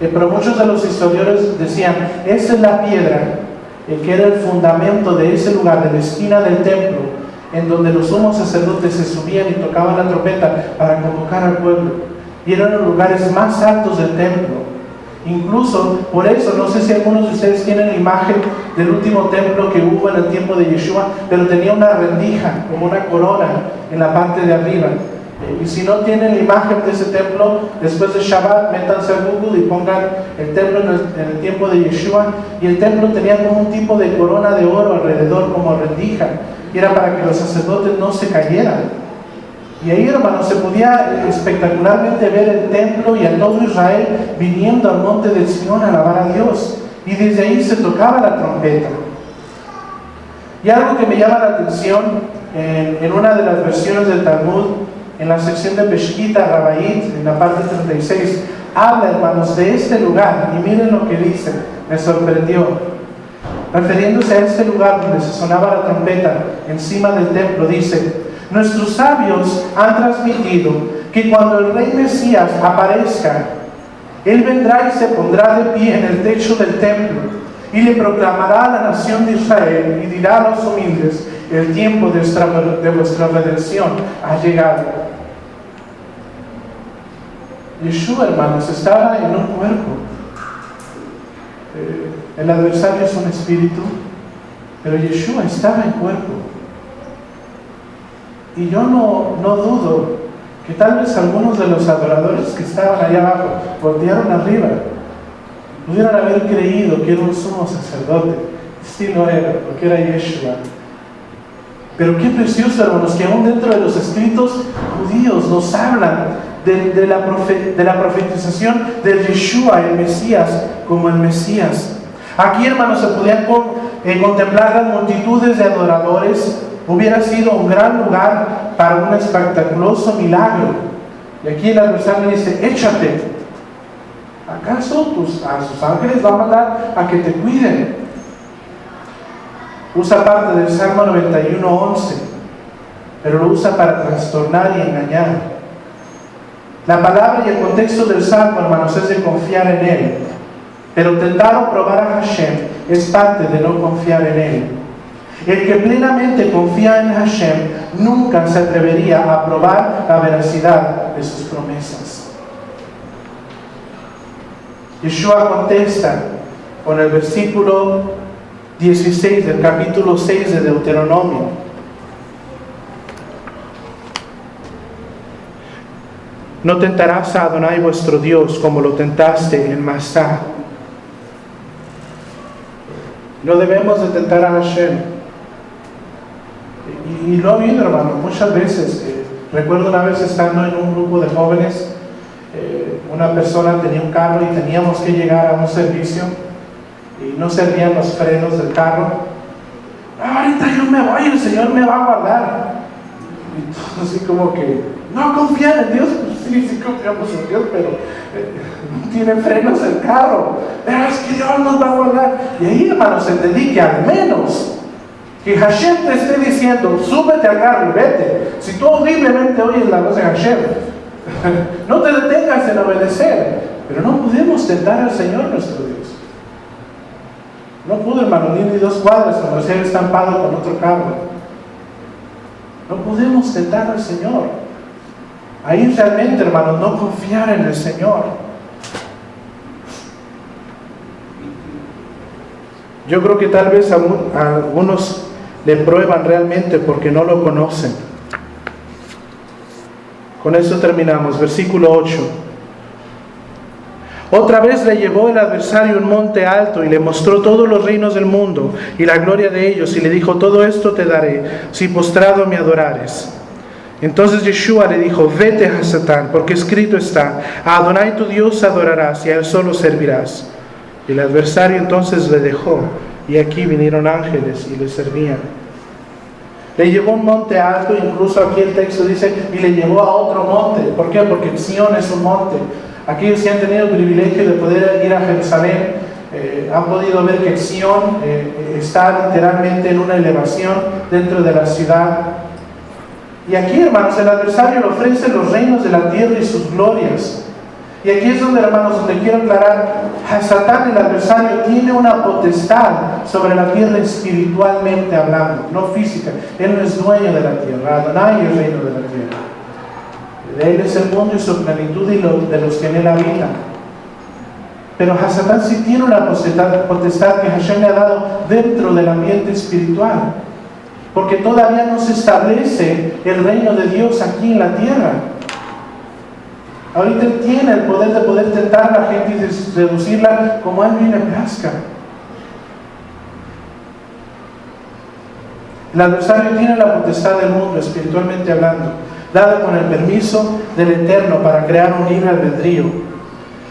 [SPEAKER 1] pero muchos de los historiadores decían, esa es la piedra que era el fundamento de ese lugar, de la esquina del templo, en donde los sumos sacerdotes se subían y tocaban la trompeta para convocar al pueblo. Y eran los lugares más altos del templo. Incluso, por eso, no sé si algunos de ustedes tienen la imagen del último templo que hubo en el tiempo de Yeshua, pero tenía una rendija, como una corona, en la parte de arriba. Y si no tienen la imagen de ese templo, después de Shabbat, métanse a Google y pongan el templo en el tiempo de Yeshua, y el templo tenía como un tipo de corona de oro alrededor, como rendija, y era para que los sacerdotes no se cayeran. Y ahí, hermanos, se podía espectacularmente ver el templo y a todo Israel viniendo al monte del Sión a alabar a Dios. Y desde ahí se tocaba la trompeta. Y algo que me llama la atención, en una de las versiones del Talmud, en la sección de Peshkita Rabayit, en la parte 36, habla, hermanos, de este lugar. Y miren lo que dice, me sorprendió. Refiriéndose a este lugar donde se sonaba la trompeta encima del templo, dice: nuestros sabios han transmitido que cuando el rey Mesías aparezca, él vendrá y se pondrá de pie en el techo del templo y le proclamará a la nación de Israel y dirá a los humildes: el tiempo de vuestra redención ha llegado. Yeshua, hermanos, estaba en un cuerpo. El adversario es un espíritu, pero Yeshua estaba en cuerpo. Y yo no dudo que tal vez algunos de los adoradores que estaban allá abajo voltearon arriba, pudieran haber creído que era un sumo sacerdote. Sí lo era, porque era Yeshua. Pero qué precioso, hermanos, que aún dentro de los escritos judíos nos hablan de la profetización de Yeshua, el Mesías, como el Mesías. Aquí, hermanos, se podían contemplar las multitudes de adoradores. Hubiera sido un gran lugar para un espectaculoso milagro. Y aquí el adversario dice: échate. ¿Acaso a sus ángeles va a mandar a que te cuiden? Usa parte del Salmo 91:11, pero lo usa para trastornar y engañar. La palabra y el contexto del Salmo, hermanos, es de confiar en Él. Pero tentar o probar a Hashem es parte de no confiar en Él. El que plenamente confía en Hashem nunca se atrevería a probar la veracidad de sus promesas. Yeshua contesta con el versículo 16 del capítulo 6 de Deuteronomio. No tentarás a Adonai vuestro Dios como lo tentaste en Masá. No debemos de tentar a Hashem. Y lo he oído, hermano, muchas veces. Recuerdo una vez estando en un grupo de jóvenes, una persona tenía un carro y teníamos que llegar a un servicio y no servían los frenos del carro. Ahorita yo me voy, el Señor me va a guardar. Y todo así como que, no confían en Dios. Pues sí confiamos en Dios, pero no tiene frenos el carro. Pero es que Dios nos va a guardar. Y ahí, hermanos, entendí que al menos que Hashem te esté diciendo: súbete al carro y vete. Si tú audiblemente oyes la voz de Hashem, no te detengas en obedecer. Pero no podemos tentar al Señor nuestro Dios. No pudo, hermano, ni 2 cuadras como ser estampado con otro carro. No podemos tentar al Señor. Ahí realmente, hermanos, no confiar en el Señor. Yo creo que tal vez a algunos le prueban realmente porque no lo conocen. Con eso terminamos, versículo 8. Otra vez le llevó el adversario a un monte alto y le mostró todos los reinos del mundo y la gloria de ellos, y le dijo: todo esto te daré si postrado me adorares. Entonces Yeshua le dijo: vete a Satán, porque escrito está: a Adonai tu Dios adorarás y a él solo servirás. Y el adversario entonces le dejó, y aquí vinieron ángeles y le servían. Le llevó a un monte alto, incluso aquí el texto dice, y le llevó a otro monte. ¿Por qué? Porque Sión es un monte. Aquellos que han tenido el privilegio de poder ir a Jerusalén han podido ver que Sión está literalmente en una elevación dentro de la ciudad. Y aquí, hermanos, el adversario le ofrece los reinos de la tierra y sus glorias. Y aquí es donde, hermanos, donde quiero aclarar, Satán, el adversario, tiene una potestad sobre la tierra espiritualmente hablando, no física. Él no es dueño de la tierra, Adonai es reino de la tierra. De él es el mundo y su plenitud y de los que en él habitan. Pero Satán sí tiene una potestad que Hashem le ha dado dentro del ambiente espiritual. Porque todavía no se establece el reino de Dios aquí en la tierra. Ahorita él tiene el poder de poder tentar a la gente y reducirla como a él bien le plazca. El adversario tiene la potestad del mundo, espiritualmente hablando, dada con el permiso del Eterno para crear un libre albedrío.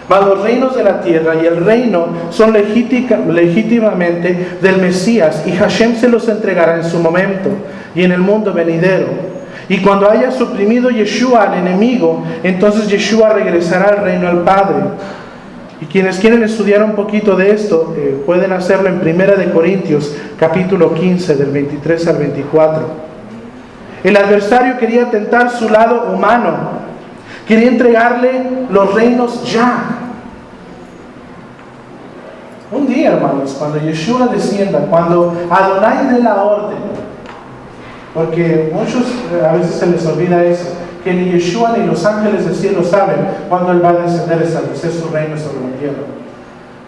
[SPEAKER 1] Mas los reinos de la tierra y el reino son legítimamente del Mesías, y Hashem se los entregará en su momento y en el mundo venidero. Y cuando haya suprimido Yeshua al enemigo, entonces Yeshua regresará al reino del Padre. Y quienes quieren estudiar un poquito de esto, pueden hacerlo en 1 Corintios, capítulo 15, del 23 al 24. El adversario quería tentar su lado humano, quería entregarle los reinos ya. Un día, hermanos, cuando Yeshua descienda, cuando Adonai dé la orden, porque muchos a veces se les olvida eso, que ni Yeshua ni los ángeles del cielo saben cuándo Él va a descender a establecer su reino sobre la tierra.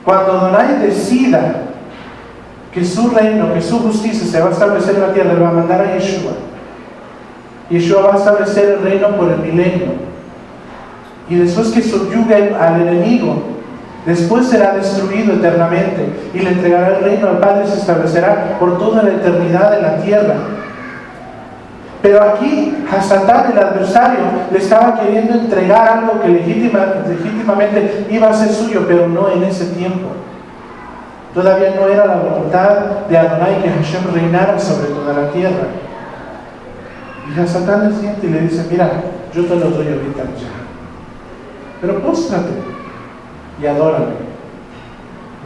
[SPEAKER 1] Cuando Adonai decida que su reino, que su justicia se va a establecer en la tierra, Él va a mandar a Yeshua. Yeshua va a establecer el reino por el milenio. Y después que subyugue al enemigo, después será destruido eternamente y le entregará el reino al Padre y se establecerá por toda la eternidad en la tierra. Pero aquí a Satán, el adversario, le estaba queriendo entregar algo que legítimamente iba a ser suyo, pero no en ese tiempo. Todavía no era la voluntad de Adonai que Hashem reinara sobre toda la tierra. Y a Satán le siente y le dice: mira, yo te lo doy ahorita ya, pero póstrate y adórame,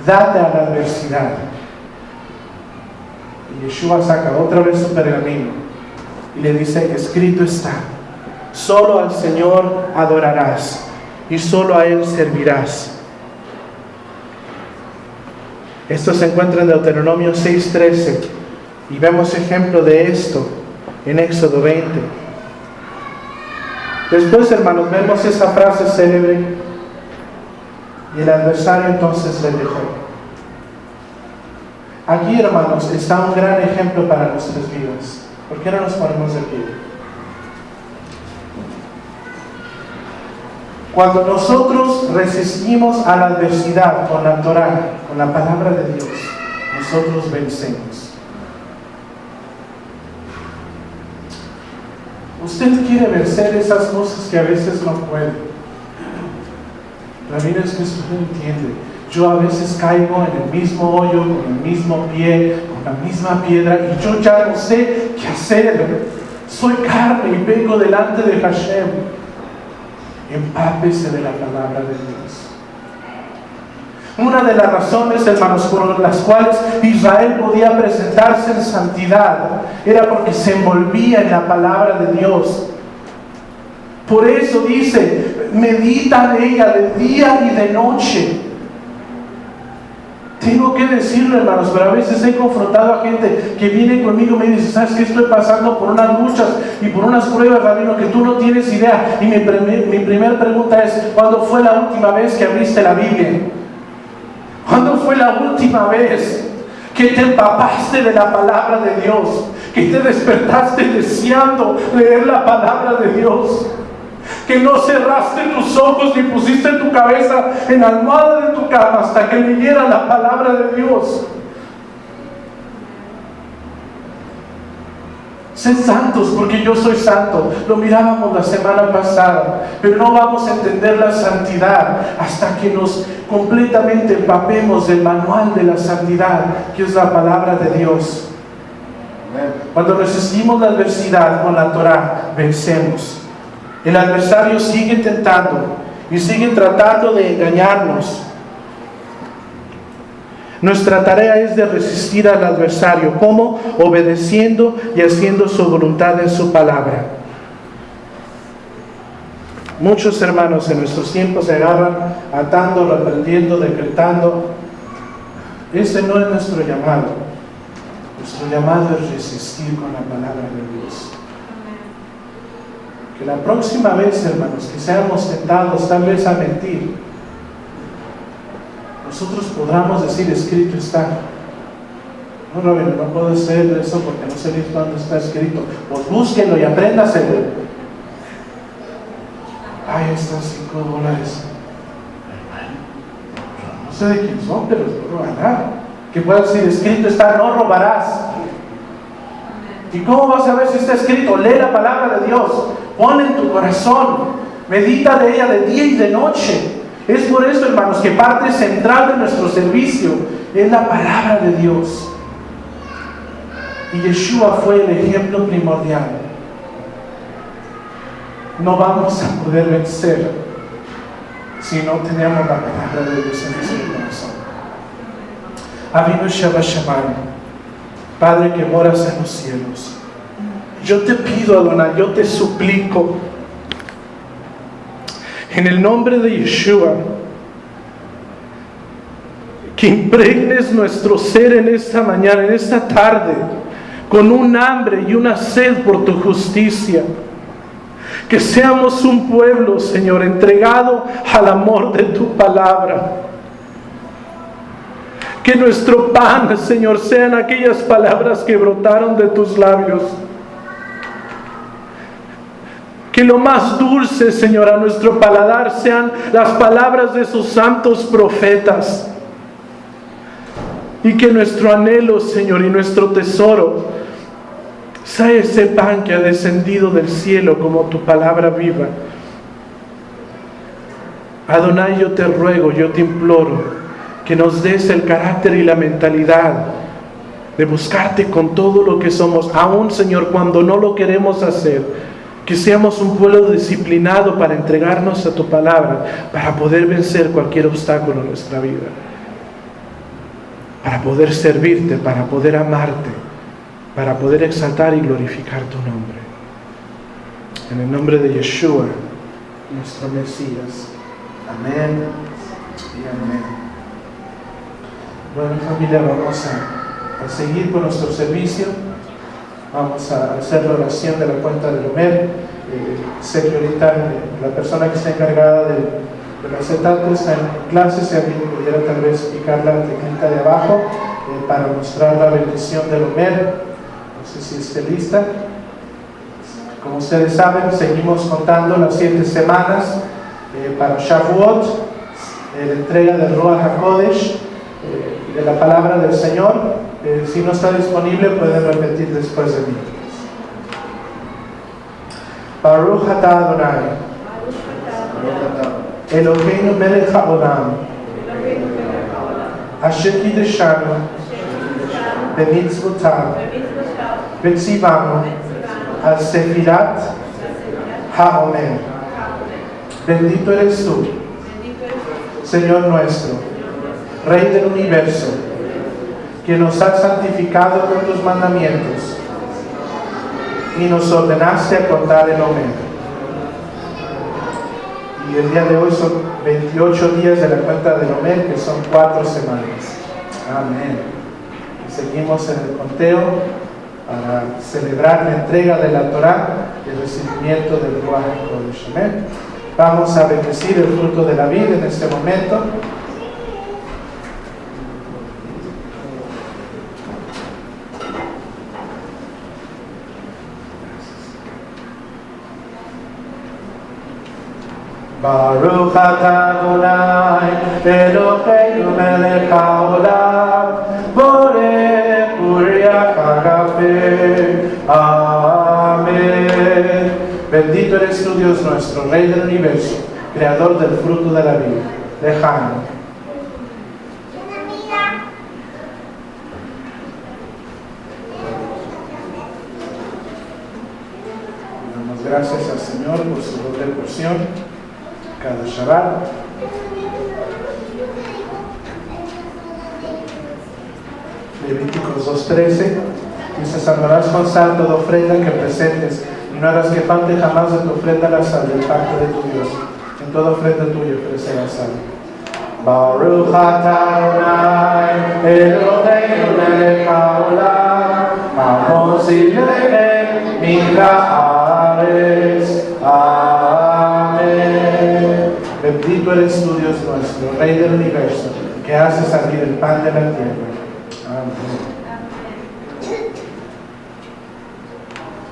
[SPEAKER 1] date a la adversidad. Y Yeshua saca otra vez su pergamino y le dice: escrito está, solo al Señor adorarás y solo a Él servirás. Esto se encuentra en Deuteronomio 6:13 y vemos ejemplo de esto en Éxodo 20. Después, hermanos, vemos esa frase célebre: y el adversario entonces le dejó. Aquí, hermanos, está un gran ejemplo para nuestras vidas. ¿Por qué no nos ponemos de pie? Cuando nosotros resistimos a la adversidad con la Torah, con la palabra de Dios, nosotros vencemos. Usted quiere vencer esas cosas que a veces no puede. La vida es que usted no entiende. Yo a veces caigo en el mismo hoyo, con el mismo pie, con la misma piedra, y yo ya no sé qué hacer. Soy carne y vengo delante de Hashem. Empápese de la palabra de Dios. Una de las razones, hermanos, por las cuales Israel podía presentarse en santidad era porque se envolvía en la palabra de Dios. Por eso dice: medita en ella de día y de noche. Tengo que decirlo, hermanos, pero a veces he confrontado a gente que viene conmigo y me dice, ¿sabes qué? Estoy pasando por unas luchas y por unas pruebas, rabino, que tú no tienes idea. Y mi primera pregunta es, ¿cuándo fue la última vez que abriste la Biblia? ¿Cuándo fue la última vez que te empapaste de la palabra de Dios? Que te despertaste deseando leer la palabra de Dios. Que no cerraste tus ojos ni pusiste tu cabeza en la almohada de tu cama hasta que leyera la palabra de Dios. Sed santos porque yo soy santo. Lo mirábamos la semana pasada, pero no vamos a entender la santidad hasta que nos completamente empapemos del manual de la santidad, que es la palabra de Dios. Cuando resistimos la adversidad con la Torah, vencemos. El adversario sigue tentando y sigue tratando de engañarnos. Nuestra tarea es de resistir al adversario. ¿Cómo? Obedeciendo y haciendo su voluntad en su palabra. Muchos hermanos en nuestros tiempos se agarran atando, reprendiendo, decretando. Ese no es nuestro llamado. Nuestro llamado es resistir con la palabra de Dios. Que la próxima vez, hermanos, que seamos tentados tal vez a mentir, nosotros podamos decir, escrito está. No, Robin, no puedo hacer eso porque no sé ni dónde está escrito. Pues búsquenlo y apréndaselo. Ay, están $5. No sé de quién son, pero no robarán. Que pueda decir, escrito está, no robarás. ¿Y cómo vas a ver si está escrito? Lee la palabra de Dios. Ponla en tu corazón. Medita de ella de día y de noche. Es por eso, hermanos, que parte central de nuestro servicio es la palabra de Dios. Y Yeshua fue el ejemplo primordial. No vamos a poder vencer si no tenemos la palabra de Dios en nuestro corazón. Avinu Shabbat Shabbat. Padre que moras en los cielos, yo te pido, Adonai, yo te suplico, en el nombre de Yeshua, que impregnes nuestro ser en esta mañana, en esta tarde, con un hambre y una sed por tu justicia. Que seamos un pueblo, Señor, entregado al amor de tu palabra. Que nuestro pan, Señor, sean aquellas palabras que brotaron de tus labios. Que lo más dulce, Señor, a nuestro paladar sean las palabras de sus santos profetas. Y que nuestro anhelo, Señor, y nuestro tesoro sea ese pan que ha descendido del cielo como tu palabra viva. Adonai, yo te ruego, yo te imploro que nos des el carácter y la mentalidad de buscarte con todo lo que somos, aún, Señor, cuando no lo queremos hacer. Que seamos un pueblo disciplinado para entregarnos a tu palabra, para poder vencer cualquier obstáculo en nuestra vida, para poder servirte, para poder amarte, para poder exaltar y glorificar tu nombre. En el nombre de Yeshua, nuestro Mesías. Amén y amén. Bueno, familia, vamos a seguir con nuestro servicio. Vamos a hacer la oración de la cuenta del Omer. Sé que ahorita la persona que está encargada de la acetato está en clase. Si alguien pudiera tal vez picar la teclita de abajo para mostrar la bendición del Omer. No sé si esté lista. Como ustedes saben, seguimos contando las 7 semanas para Shavuot, la entrega del Ruach HaKodesh, de la palabra del Señor. Si no está disponible, pueden repetir después de mí. Baruch atah Adonai Eloheinu melech haolam asher kideshanu b'mitzvotav v'tzivanu al sefirat haomer. Bendito eres tú, Señor nuestro, Rey del universo, que nos has santificado con tus mandamientos y nos ordenaste a contar el Omer. Y el día de hoy son 28 días de la cuenta del Omer, que son 4 semanas. Amén. Y seguimos en el conteo para celebrar la entrega de la Torá y el recibimiento del Ruach HaKodesh. Amén. Vamos a bendecir el fruto de la vida en este momento. Baruch atah Adonai Eloheinu melech haolam borei uriach hagafe. Amén. Bendito eres tú, Dios nuestro, Rey del universo, Creador del fruto de la vida. Lejano. Damos gracias al Señor por su doble porción cada Shabbat. Levíticos 2:13 dice: salvarás con sal toda ofrenda que presentes, y no harás que falte jamás de tu ofrenda la sal del pacto de tu Dios. En toda ofrenda tuya ofrecerás sal. Baruch atah Adonai Eloheinu melech haolam hamotzi lechem min haaretz. Amén. Bendito eres tú, Dios nuestro, Rey del universo, que hace salir el pan de la tierra. Amén.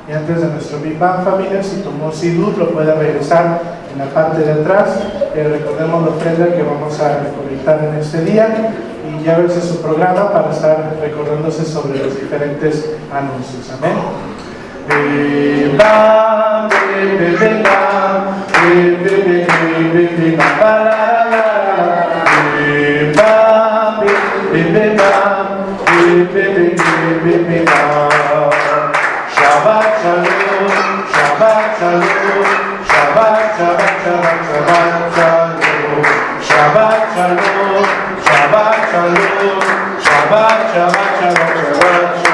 [SPEAKER 1] Y antes de nuestro Big Bang, familia, si tomó Sidur, lo puede regresar en la parte de atrás. Recordemos la ofrenda que vamos a recolectar en este día, y ya verse su programa para estar recordándose sobre los diferentes anuncios. Amén. Big Bang, Big Bang, Big Bang, Big Bang, Big Bang, Big Bang, Big Bang. Shabbat Shalom, Shabbat Shalom, Shabbat, Shabbat, Shabbat, Shabbat Shalom, Shabbat Shalom, Shabbat Shalom, Shabbat, Shabbat, Shabbat, Shabbat.